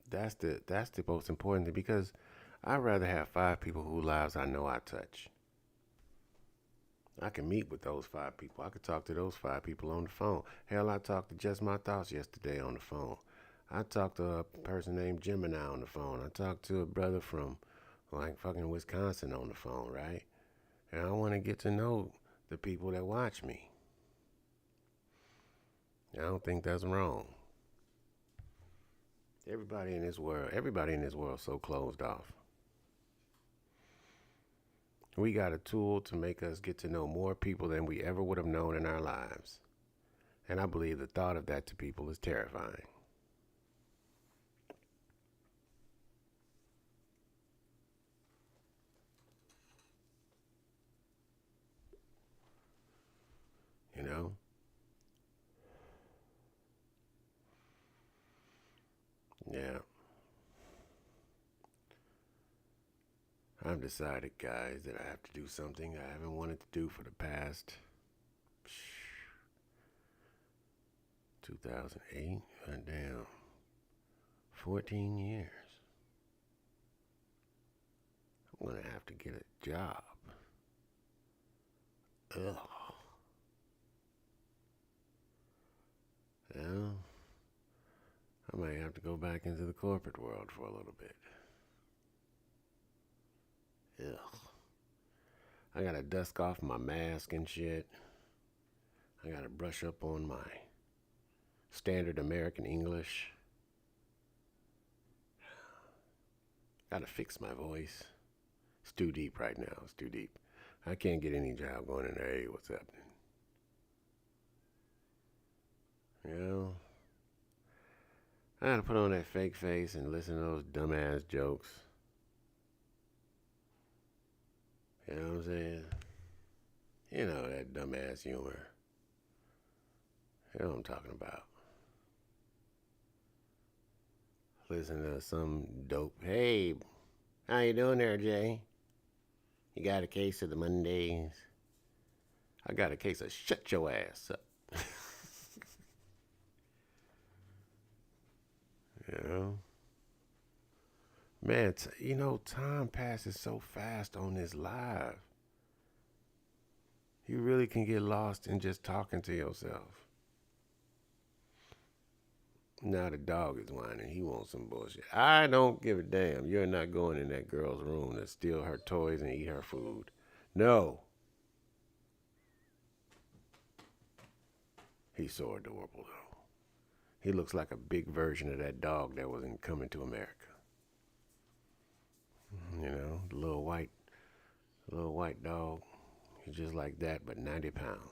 Speaker 1: That's the most important thing because I'd rather have 5 people whose lives I know I touch. I can meet with those 5 people. I could talk to those 5 people on the phone. Hell, I talked to Just My Thoughts yesterday on the phone. I talked to a person named Gemini on the phone. I talked to a brother from like fucking Wisconsin on the phone, right? And I want to get to know the people that watch me. I don't think that's wrong. Everybody in this world so closed off. We got a tool to make us get to know more people than we ever would have known in our lives. And I believe the thought of that to people is terrifying. You know? Yeah. I've decided, guys, that I have to do something I haven't wanted to do for the past 2008, damn, 14 years. I'm gonna have to get a job. Ugh. Well, I might have to go back into the corporate world for a little bit. Ugh. I gotta dust off my mask and shit. I gotta brush up on my standard American English. Gotta fix my voice. It's too deep right now. It's too deep. I can't get any job going in there. Hey, what's happening? You know, I gotta put on that fake face and listen to those dumbass jokes. You know what I'm saying? You know, that dumbass humor. You know what I'm talking about. Listen to some dope. Hey, how you doing there, Jay? You got a case of the Mondays? I got a case of shut your ass up. You know? Man, time passes so fast on this live. You really can get lost in just talking to yourself. Now the dog is whining. He wants some bullshit. I don't give a damn. You're not going in that girl's room to steal her toys and eat her food. No. He's so adorable, though. He looks like a big version of that dog that was in Coming to America. You know, the little white dog. He's just like that, but 90 pounds.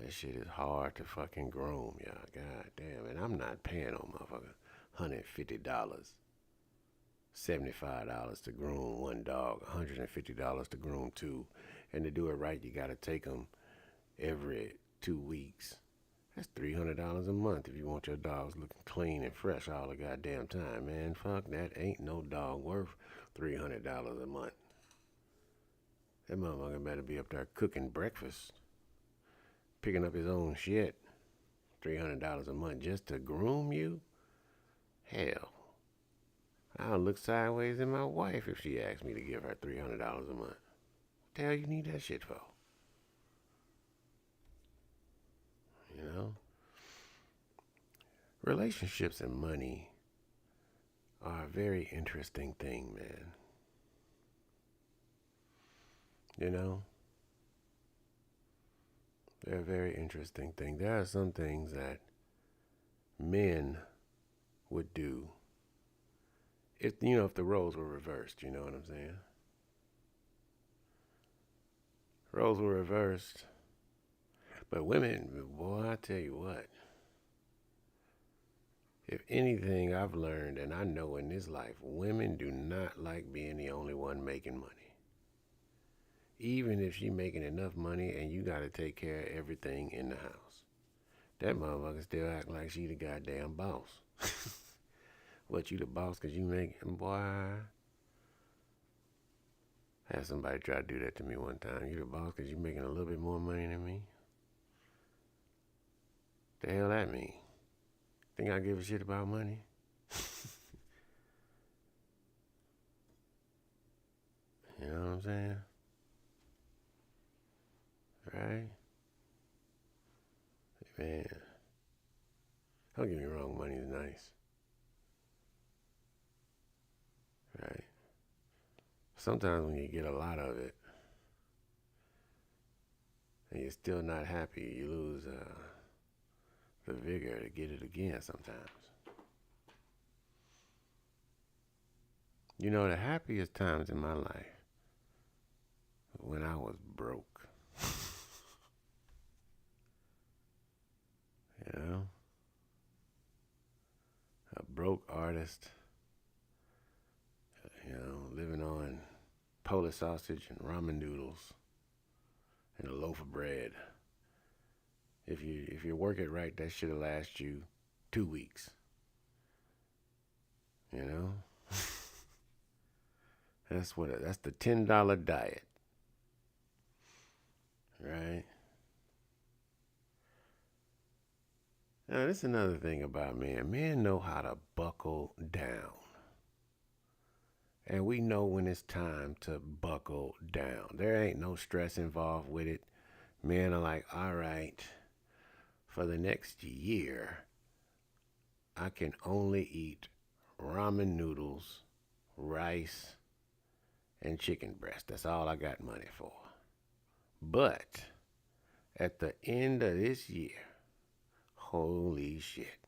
Speaker 1: That shit is hard to fucking groom, y'all. God damn. And I'm not paying no motherfucker $150, $75 to groom one dog, $150 to groom two. And to do it right, you gotta take them every 2 weeks. That's $300 a month if you want your dogs looking clean and fresh all the goddamn time, man. Fuck that. Ain't no dog worth $300 a month. That motherfucker better be up there cooking breakfast, picking up his own shit. $300 a month just to groom you? Hell, I'll look sideways at my wife if she asks me to give her $300 a month. What the hell you need that shit for? You know? Relationships and money are a very interesting thing, man. You know? They're a very interesting thing. There are some things that men would do if the roles were reversed, you know what I'm saying? Roles were reversed. But women, boy, I tell you what. If anything I've learned, and I know in this life, women do not like being the only one making money. Even if she making enough money and you got to take care of everything in the house. That motherfucker still act like she the goddamn boss. What, you the boss because you make, boy. I had somebody try to do that to me one time. You the boss because you making a little bit more money than me? The hell that mean? Think I give a shit about money? You know what I'm saying? Right? Man. Don't get me wrong, money is nice. Right? Sometimes when you get a lot of it and you're still not happy, you lose the vigor to get it again sometimes. You know, the happiest times in my life when I was broke. You know? A broke artist, living on Polish sausage and ramen noodles and a loaf of bread. If you work it right, that should have last you 2 weeks. You know? That's the $10 diet. Right? Now, this is another thing about men. Men know how to buckle down. And we know when it's time to buckle down. There ain't no stress involved with it. Men are like, all right, for the next year, I can only eat ramen noodles, rice, and chicken breast. That's all I got money for. But at the end of this year, holy shit,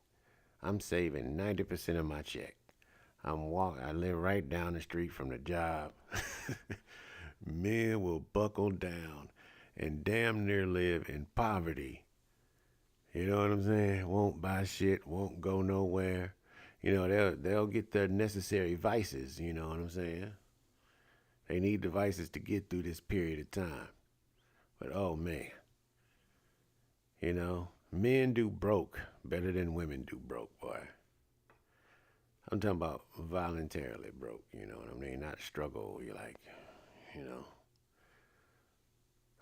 Speaker 1: I'm saving 90% of my check. I live right down the street from the job. Men will buckle down and damn near live in poverty. You know what I'm saying? Won't buy shit, won't go nowhere. They'll get their necessary vices, you know what I'm saying? They need devices to get through this period of time. But oh man, men do broke better than women do broke, boy. I'm talking about voluntarily broke, you know what I mean? Not struggle. You're like, you know,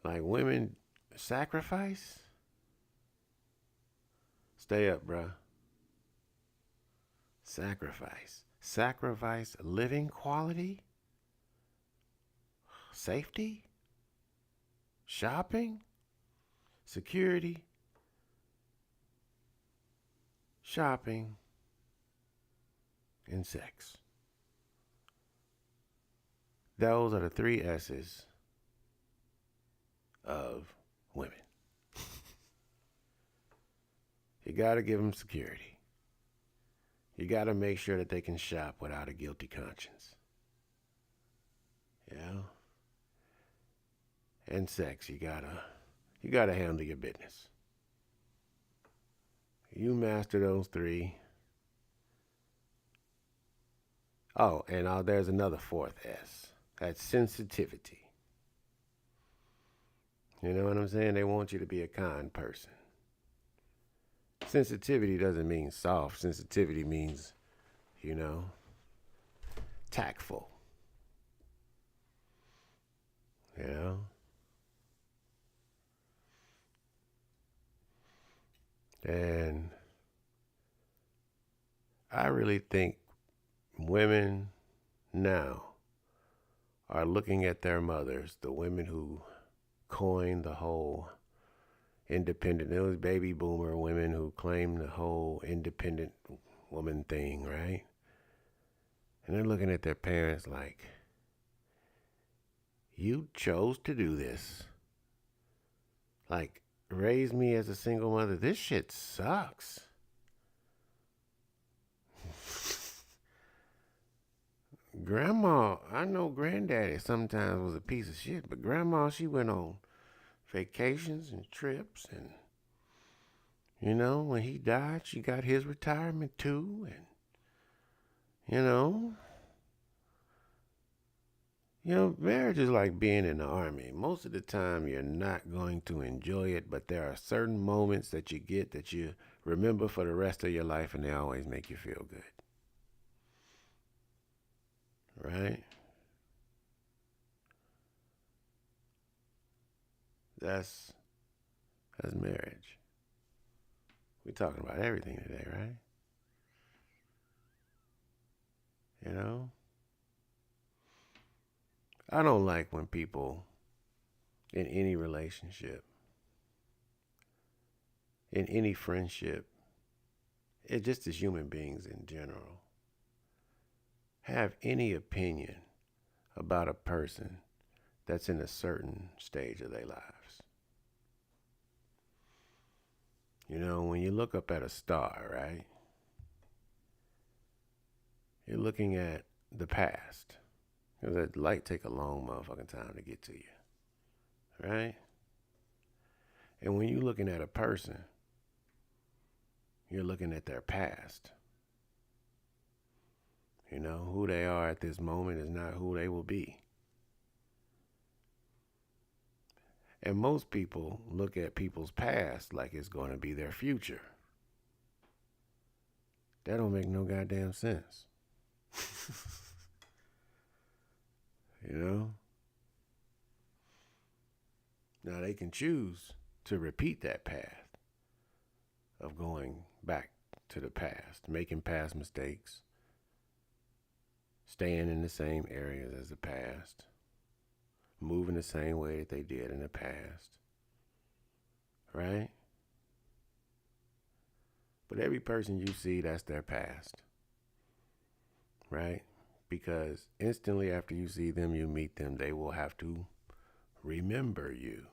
Speaker 1: like women sacrifice. Stay up, bruh. Sacrifice living quality, safety, shopping, security, shopping, and sex. Those are the three S's of women. You gotta give them security. You gotta make sure that they can shop without a guilty conscience. Yeah. And sex, you gotta handle your business. You master those three. Oh, and there's another fourth S. That's sensitivity. You know what I'm saying? They want you to be a kind person. Sensitivity doesn't mean soft. Sensitivity means, tactful. You know? And I really think women now are looking at their mothers, the women who coined the whole independent, it was baby boomer women who claimed the whole independent woman thing, right? And they're looking at their parents like, you chose to do this. Like, raise me as a single mother. This shit sucks. Grandma, I know granddaddy sometimes was a piece of shit, but grandma, she went on vacations and trips, and when he died, she got his retirement too, and marriage is like being in the army. Most of the time you're not going to enjoy it, but there are certain moments that you get that you remember for the rest of your life, and they always make you feel good. Right? That's marriage. We're talking about everything today, right? I don't like when people in any relationship, in any friendship, just as human beings in general, have any opinion about a person that's in a certain stage of their lives. When you look up at a star, right? You're looking at the past. Because that light take a long motherfucking time to get to you. Right? And when you're looking at a person, you're looking at their past. Who they are at this moment is not who they will be. And most people look at people's past like it's going to be their future. That don't make no goddamn sense. Now they can choose to repeat that path of going back to the past, making past mistakes, staying in the same areas as the past, moving the same way that they did in the past, right? But every person you see, that's their past, right? Because instantly after you see them, you meet them, they will have to remember you.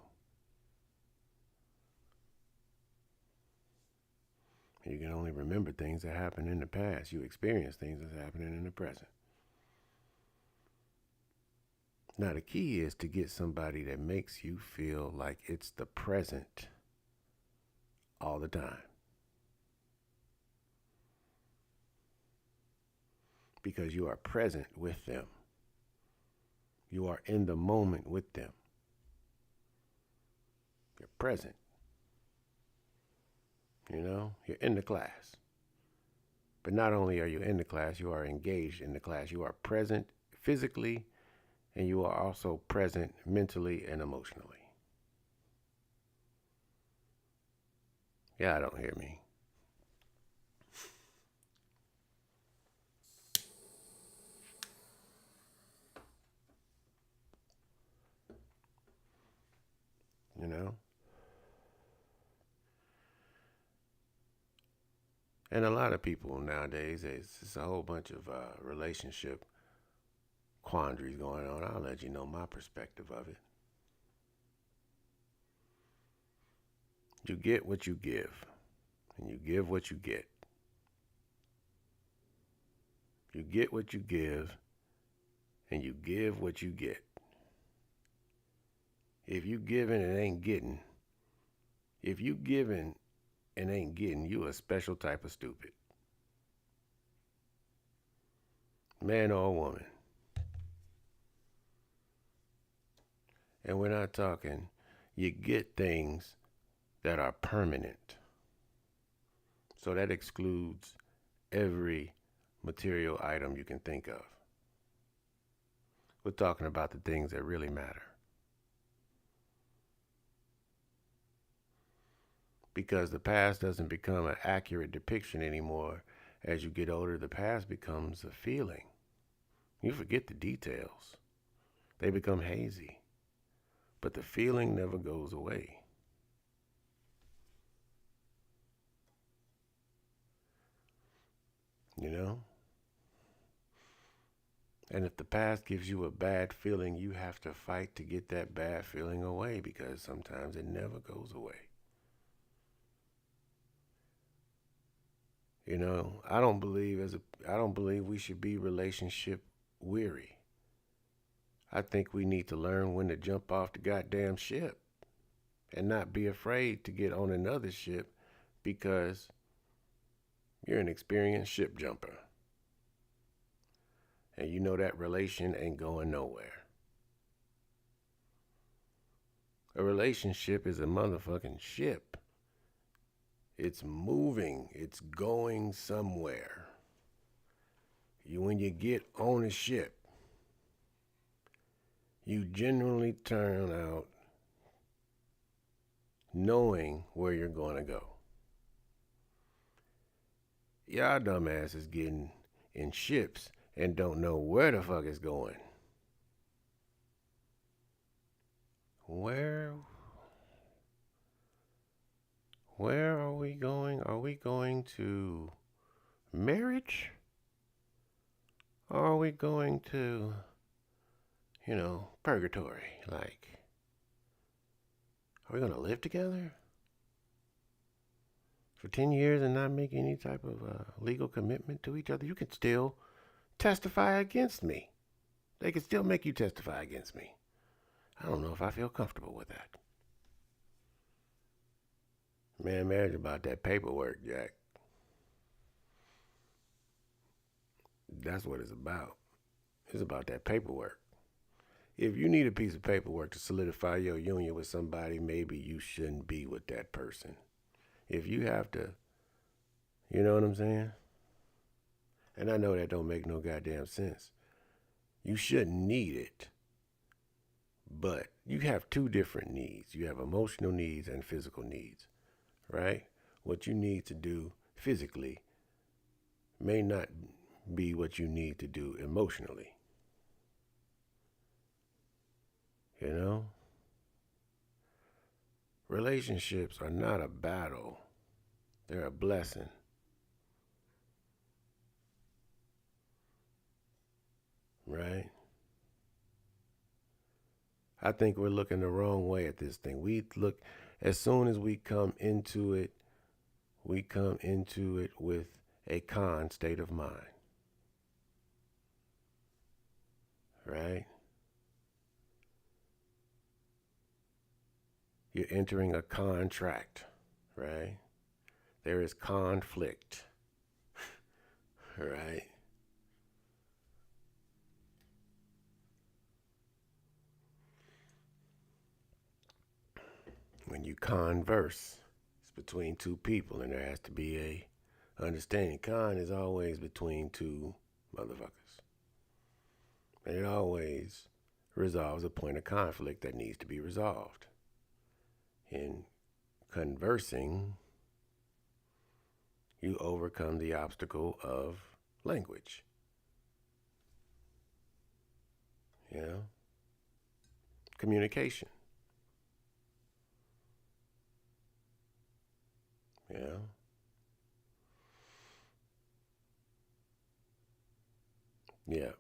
Speaker 1: You can only remember things that happened in the past. You experience things that's happening in the present. Now, the key is to get somebody that makes you feel like it's the present all the time. Because you are present with them. You are in the moment with them. You're present. You're in the class. But not only are you in the class, you are engaged in the class. You are present physically, and you are also present mentally and emotionally. Yeah, don't hear me. You know? And a lot of people nowadays, it's a whole bunch of relationship quandaries going on. I'll let you know my perspective of it. You get what you give, and you give what you get. You get what you give, and you give what you get. If you giving and ain't getting, if you giving and ain't getting, you a special type of stupid. Man or woman. And we're not talking, you get things that are permanent. So that excludes every material item you can think of. We're talking about the things that really matter. Because the past doesn't become an accurate depiction anymore. As you get older, the past becomes a feeling. You forget the details. They become hazy. But the feeling never goes away. You know? And if the past gives you a bad feeling, you have to fight to get that bad feeling away, because sometimes it never goes away. I don't believe we should be relationship weary. I think we need to learn when to jump off the goddamn ship and not be afraid to get on another ship, because you're an experienced ship jumper. And you know that relation ain't going nowhere. A relationship is a motherfucking ship. It's moving. It's going somewhere. When you get on a ship, you generally turn out knowing where you're going to go. Y'all dumbasses getting in ships and don't know where the fuck it's going. Where are we going? Are we going to marriage? Or are we going to, purgatory? Like, are we going to live together for 10 years and not make any type of legal commitment to each other? You can still testify against me. They can still make you testify against me. I don't know if I feel comfortable with that. Man, marriage about that paperwork, Jack. That's what it's about. It's about that paperwork. If you need a piece of paperwork to solidify your union with somebody, maybe you shouldn't be with that person. If you have to, you know what I'm saying? And I know that don't make no goddamn sense. You shouldn't need it. But you have two different needs. You have emotional needs and physical needs, right? What you need to do physically may not be what you need to do emotionally. Relationships are not a battle. They're a blessing. Right? I think we're looking the wrong way at this thing. As soon as we come into it we come into it with a con state of mind, right? You're entering a contract, right? There is conflict, right? When you converse, it's between two people, and there has to be a understanding. Con is always between two motherfuckers, and it always resolves a point of conflict that needs to be resolved. In conversing, you overcome the obstacle of language. You know, communication. You know, yeah,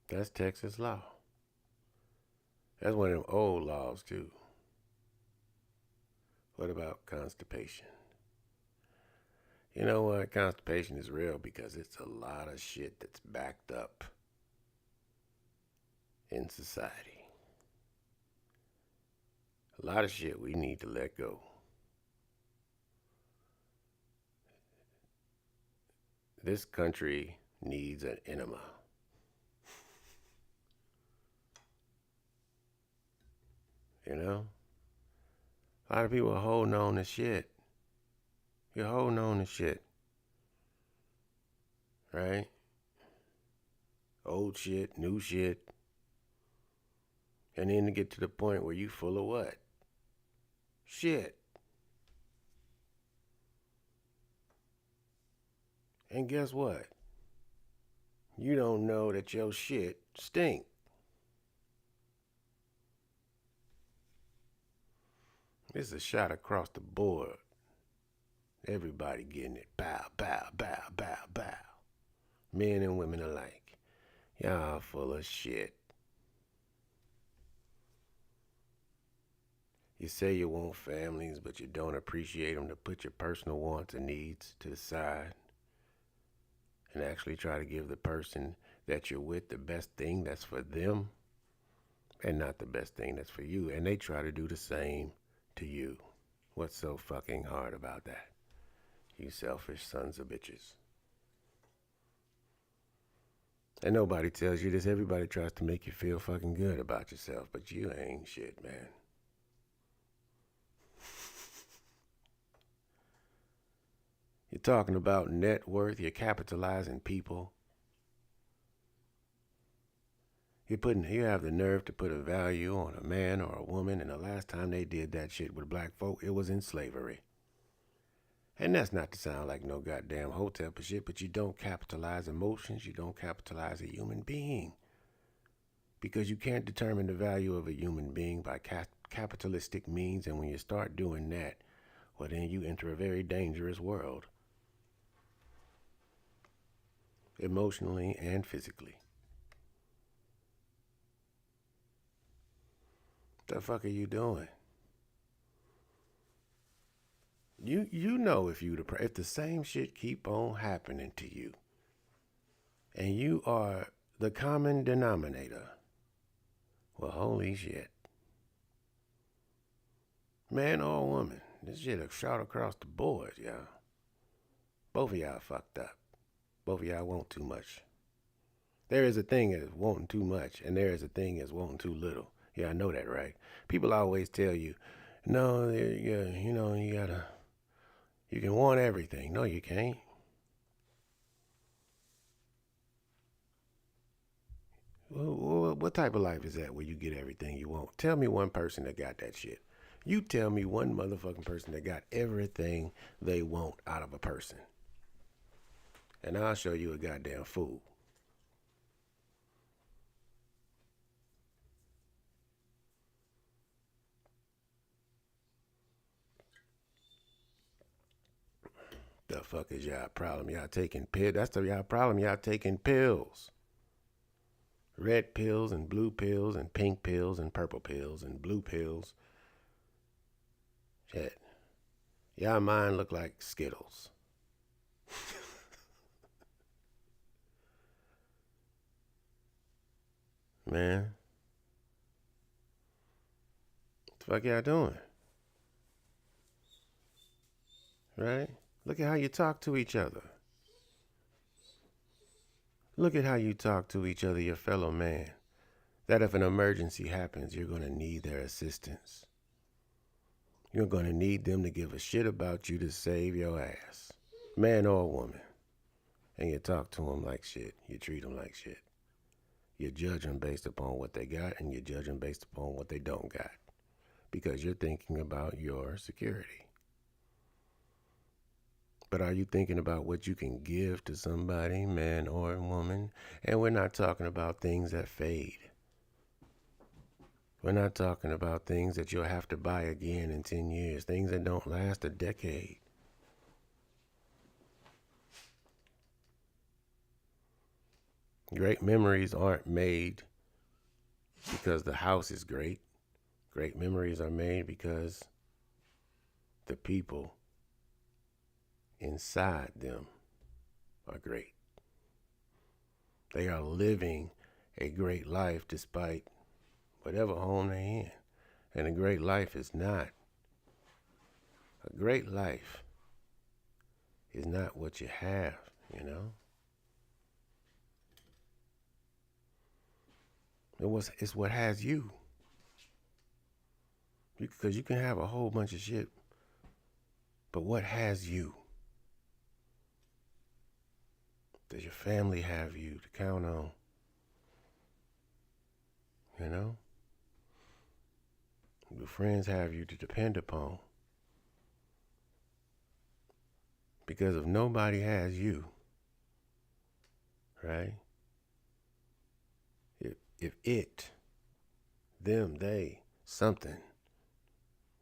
Speaker 1: that's Texas law. That's one of them old laws too. What about constipation? You know what? Constipation is real because it's a lot of shit that's backed up in society. A lot of shit we need to let go. This country needs an enema. You know? A lot of people are holding on to shit. You're holding on to shit. Right? Old shit, new shit. And then to get to the point where you full of what? Shit. And guess what? You don't know that your shit stink. It's a shot across the board. Everybody getting it. Bow, bow, bow, bow, bow. Men and women alike. Y'all full of shit. You say you want families, but you don't appreciate them to put your personal wants and needs to the side and actually try to give the person that you're with the best thing that's for them and not the best thing that's for you. And they try to do the same to you. What's so fucking hard about that? You selfish sons of bitches. And nobody tells you this. Everybody tries to make you feel fucking good about yourself, but you ain't shit, man. You're talking about net worth. You're capitalizing people. You have the nerve to put a value on a man or a woman, and the last time they did that shit with black folk, it was in slavery. And that's not to sound like no goddamn hotep or shit, but you don't capitalize emotions. You don't capitalize a human being. Because you can't determine the value of a human being by capitalistic means, and when you start doing that, well, then you enter a very dangerous world. Emotionally and physically. The fuck are you doing? You know if if the same shit keep on happening to you, and you are the common denominator, well, holy shit. Man or woman, this shit a shot across the board, y'all. Both of y'all fucked up. Both of y'all want too much. There is a thing as wanting too much, and there is a thing as wanting too little. Yeah, I know that, right? People always tell you, no, you can want everything. No, you can't. What type of life is that where you get everything you want? Tell me one person that got that shit. You tell me one motherfucking person that got everything they want out of a person. And I'll show you a goddamn fool. The fuck is y'all problem? Y'all taking pills? That's the y'all problem. Y'all taking pills. Red pills and blue pills and pink pills and purple pills and blue pills. Shit. Y'all mind look like Skittles. Man, what the fuck y'all doing? Right? Look at how you talk to each other. Look at how you talk to each other, your fellow man. That if an emergency happens, you're going to need their assistance. You're going to need them to give a shit about you to save your ass. Man or woman. And you talk to them like shit. You treat them like shit. You judge them based upon what they got, and you judge them based upon what they don't got. Because you're thinking about your security. But are you thinking about what you can give to somebody, man or woman? And we're not talking about things that fade. We're not talking about things that you'll have to buy again in 10 years, things that don't last a decade. Great memories aren't made because the house is great. Great memories are made because the people inside them are great. They are living a great life despite whatever home they're in. And a great life is not. A great life is not what you have, you know? It's what has you. Because you can have a whole bunch of shit, but what has you? Does your family have you to count on? You know? Your friends have you to depend upon. Because if nobody has you, right? If it, them, they, something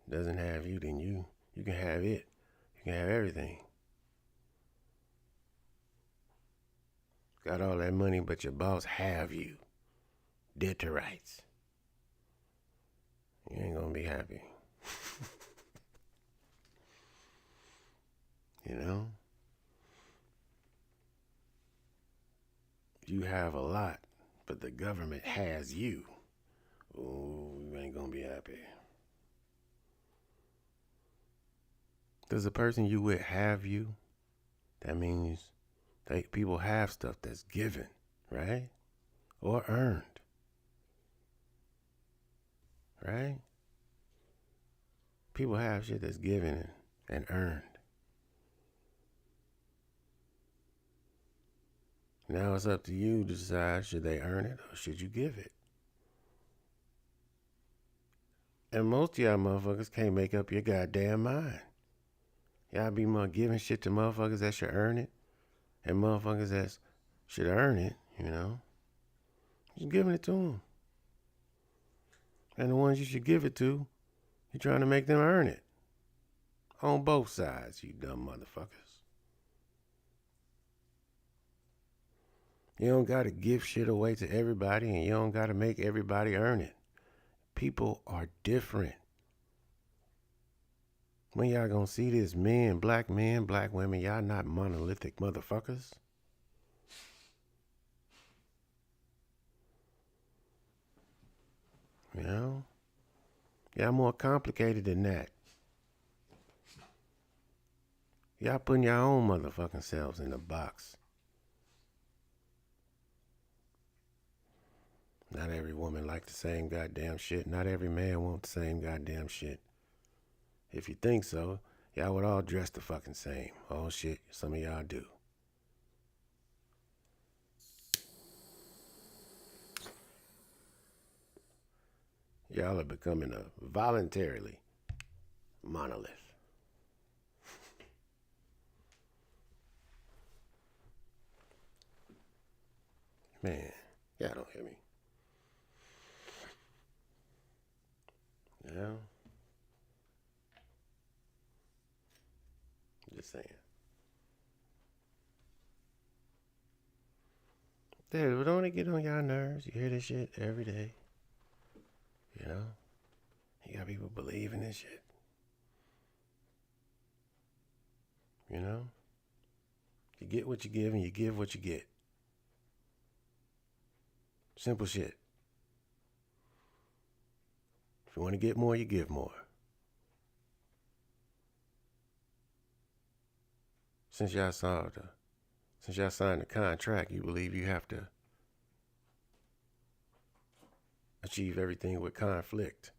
Speaker 1: doesn't have you, then you can have it. You can have everything. Got all that money, but your boss have you. Dead to rights. You ain't gonna be happy. You know? You have a lot, but the government has you. Oh, you ain't gonna be happy. Does the person you with have you? That means people have stuff that's given, right? Or earned. Right? People have shit that's given and earned. Now it's up to you to decide, should they earn it or should you give it? And most of y'all motherfuckers can't make up your goddamn mind. Y'all be giving shit to motherfuckers that should earn it and motherfuckers that should earn it, you know. Just giving it to them. And the ones you should give it to, you're trying to make them earn it. On both sides, you dumb motherfuckers. You don't gotta give shit away to everybody and you don't gotta make everybody earn it. People are different. When y'all gonna see this? Men, black women, y'all not monolithic motherfuckers. You know? Y'all more complicated than that. Y'all putting your own motherfucking selves in a box. Not every woman like the same goddamn shit. Not every man want the same goddamn shit. If you think so, y'all would all dress the fucking same. Oh shit, some of y'all do. Y'all are becoming a voluntarily monolith. Man, y'all don't hear me. You know? Just saying. Dude, don't it get on y'all nerves? You hear this shit every day. You know? You got people believing this shit. You know? You get what you give and you give what you get. Simple shit. If you want to get more, you give more. Since y'all signed the contract, you believe you have to achieve everything with conflict.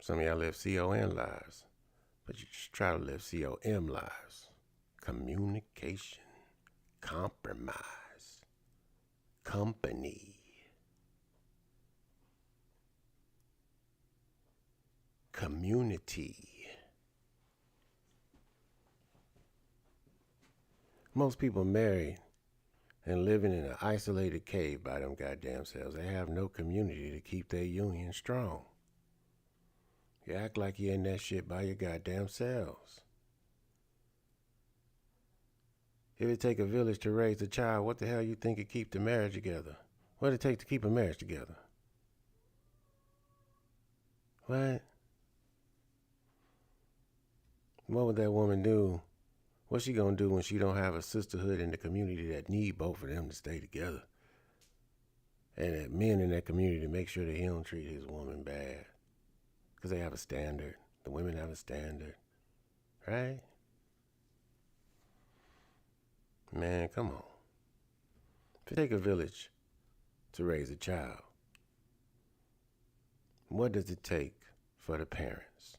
Speaker 1: Some of y'all live CON lives, but you just try to live COM lives. Communication, compromise, company, community. Most people married and living in an isolated cave by them goddamn selves. They have no community to keep their union strong. You act like you're in that shit by your goddamn selves. If it take a village to raise a child, what the hell you think it keep the marriage together? What it take to keep a marriage together? What? What would that woman do? What's she gonna do when she don't have a sisterhood in the community that need both of them to stay together? And that men in that community make sure that he don't treat his woman bad. Because they have a standard. The women have a standard. Right? Man, come on. If it take a village to raise a child, what does it take for the parents?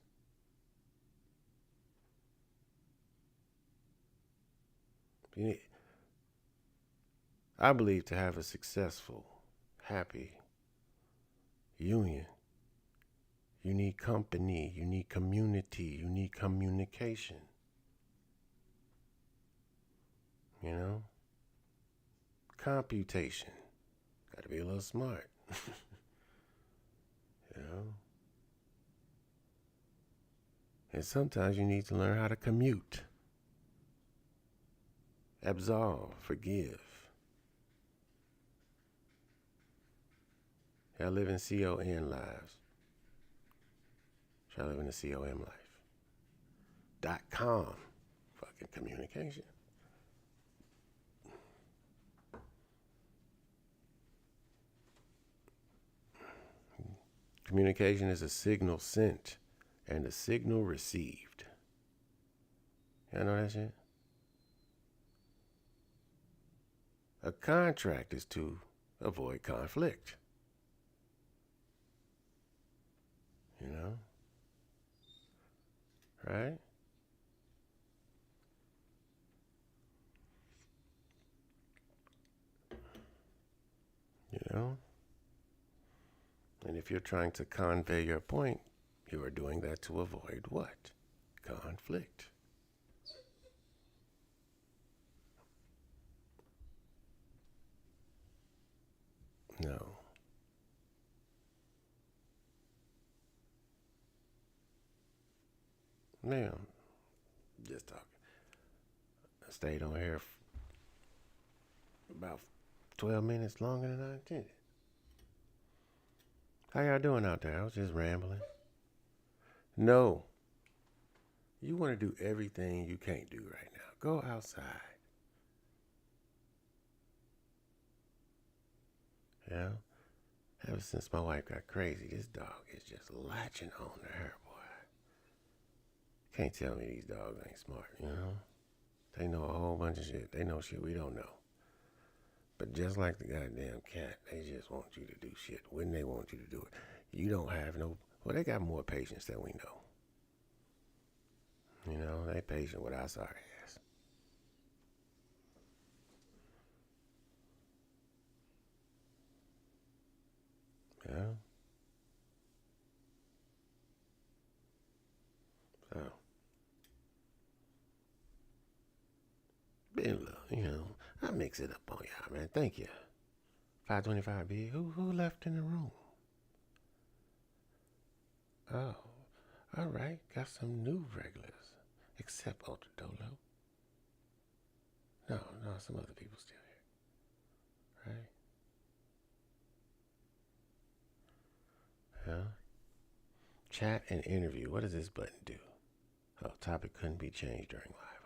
Speaker 1: I believe to have a successful, happy union, you need company, you need community, you need communication. You know? Computation. Got to be a little smart. You know? And sometimes you need to learn how to commute. Absolve, forgive. Y'all live in CON lives. Y'all live in a COM life. .com. Fucking communication. Communication is a signal sent and a signal received. Y'all know that shit? A contract is to avoid conflict. You know? Right? You know? And if you're trying to convey your point, you are doing that to avoid what? Conflict. No. Man, I'm just talking. I stayed on here about 12 minutes longer than I intended. How y'all doing out there? I was just rambling. No. You want to do everything you can't do right now. Go outside. You know? Ever since my wife got crazy, this dog is just latching on to her, boy. Can't tell me these dogs ain't smart, you know? They know a whole bunch of shit. They know shit we don't know. But just like the goddamn cat, they just want you to do shit when they want you to do it. You don't have no... Well, they got more patience than we know. You know, they patient with our sorry ass. Yeah? So... Been a little, you know, I mix it up on y'all, man. Thank you. 525 B. Who left in the room? Oh, all right. Got some new regulars, except Ultra Dolo. No, some other people still here, right? Yeah. Chat and interview. What does this button do? Oh, topic couldn't be changed during live.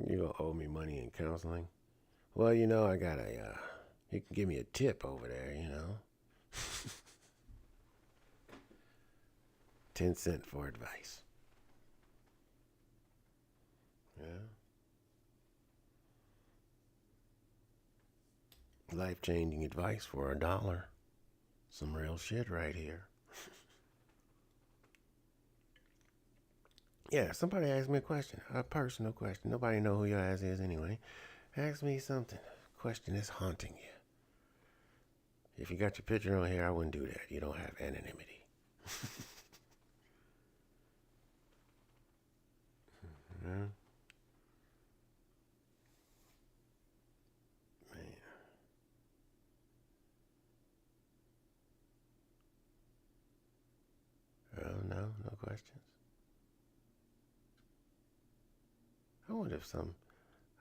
Speaker 1: Okay. You gonna owe me money in counseling? Well, I got a. You can give me a tip over there. 10 cents for advice. Yeah. Life changing advice for $1. Some real shit right here. Yeah, somebody asked me a question, a personal question. Nobody know who your ass is anyway. Ask me something. Question that's haunting you. If you got your picture on here, I wouldn't do that. You don't have anonymity. Yeah. Man. Oh, no? No questions? I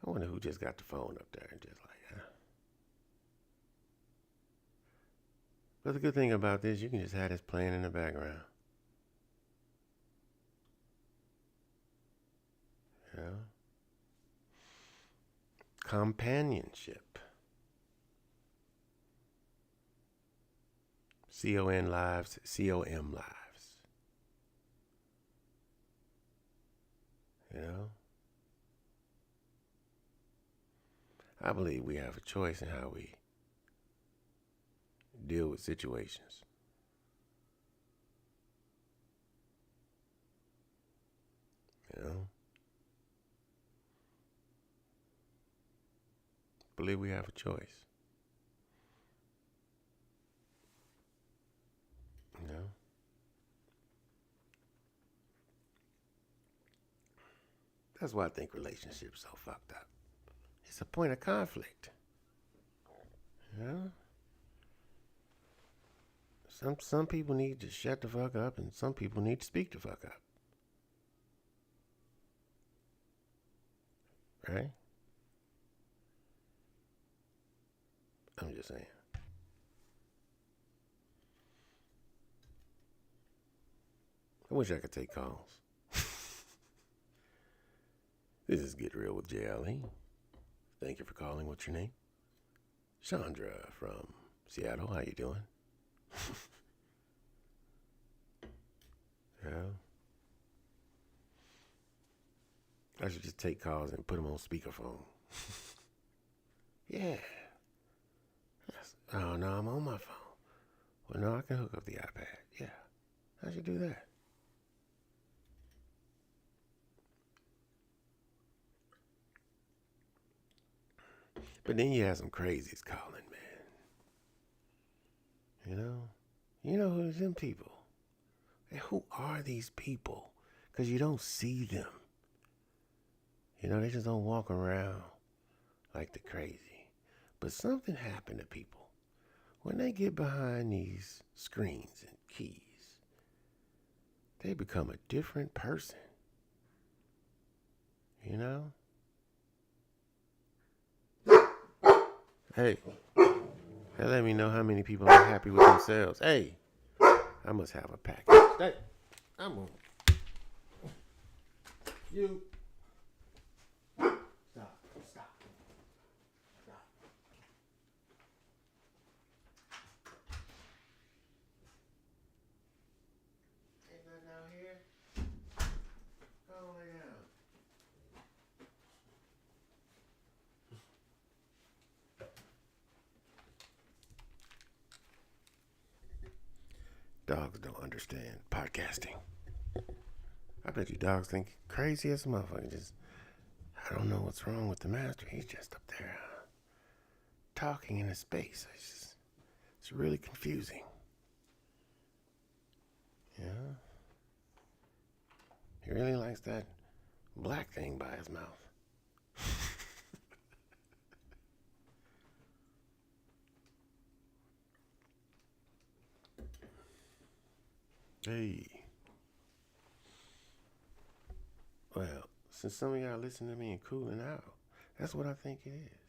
Speaker 1: wonder who just got the phone up there and just like, But the good thing about this, you can just have this playing in the background. You know? Companionship. CON lives, COM lives. You know? I believe we have a choice in how we deal with situations. You know? Believe we have a choice. You know? That's why I think relationships are so fucked up. It's a point of conflict. You know? Some people need to shut the fuck up and some people need to speak the fuck up. Right? I'm just saying. I wish I could take calls. This is Get Real with JLE. Thank you for calling. What's your name? Chandra from Seattle. How you doing? Yeah. I should just take calls and put them on speakerphone. Yeah. Oh, no, I'm on my phone. Well, no, I can hook up the iPad. Yeah. I should do that. But then you have some crazies calling, man. You know? You know who's them people? And who are these people? Because you don't see them. They just don't walk around like the crazy. But something happened to people. When they get behind these screens and keys, they become a different person. You know? Hey, that let me know how many people are happy with themselves. Hey, I must have a package. Hey, I'm on. You. Stop. Ain't nothing out here. Go lay down. Dogs don't understand podcasting. I bet you dogs think crazy as a motherfucker. I don't know what's wrong with the master. He's just up there talking in a space. It's really confusing. Yeah. He really likes that black thing by his mouth. Hey. Well, since some of y'all listen to me and cooling out, that's what I think it is.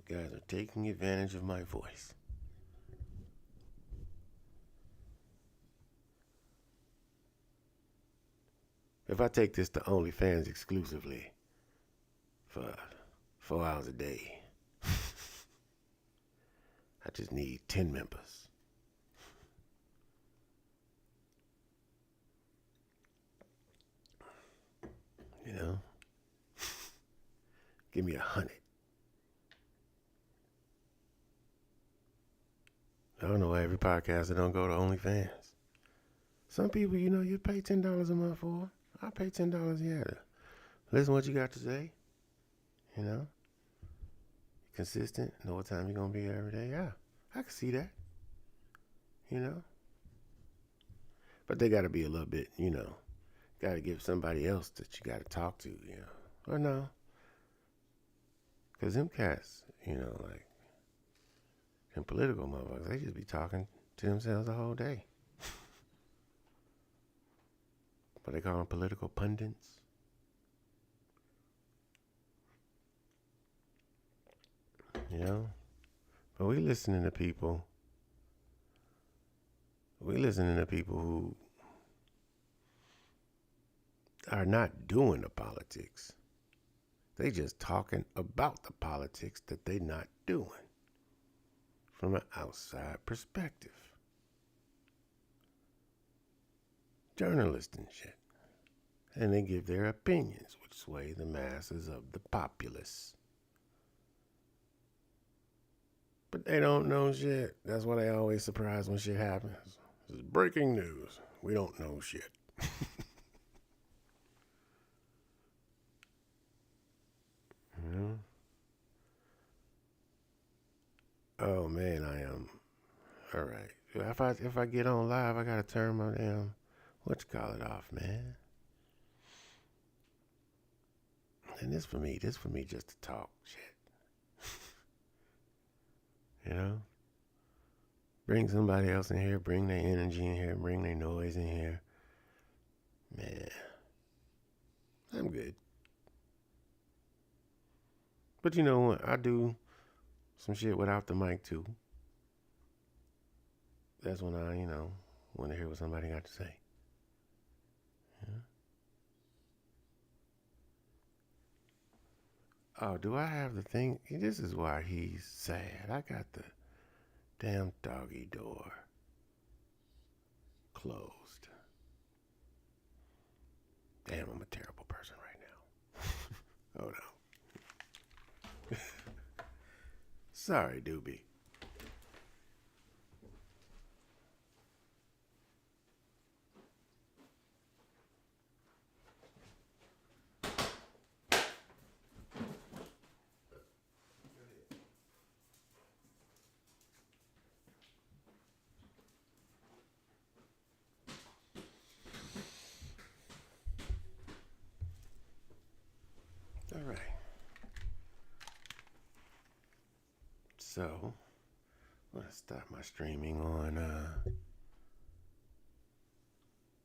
Speaker 1: You guys are taking advantage of my voice. If I take this to OnlyFans exclusively for 4 hours a day, I just need 10 members. You know? Give me 100. I don't know why every podcaster don't go to OnlyFans. Some people, you pay $10 a month for. I pay $10 a year to listen to what you got to say. You know? Consistent. Know what time you're going to be every day. Yeah, I can see that. You know? But they got to be a little bit, got to give somebody else that you got to talk to, Or no. Because them cats, like, them political motherfuckers, they just be talking to themselves the whole day. But they call them political pundits. But we listening to people who are not doing the politics. They just talking about the politics that they not doing from an outside perspective. Journalists and shit. And they give their opinions, which sway the masses of the populace. But they don't know shit. That's why they always surprised when shit happens. This is breaking news. We don't know shit. Oh man, I am. All right. If I get on live, I gotta turn my damn it off, man. And this for me just to talk shit. Bring somebody else in here, bring their energy in here, bring their noise in here. Man, I'm good. But you know what? I do some shit without the mic too. That's when I, want to hear what somebody got to say. Yeah. Oh, do I have the thing? This is why he's sad. I got the damn doggy door closed. Damn, I'm a terrible person right now. Oh no. Sorry, Doobie. All right. So, I'm going to start my streaming on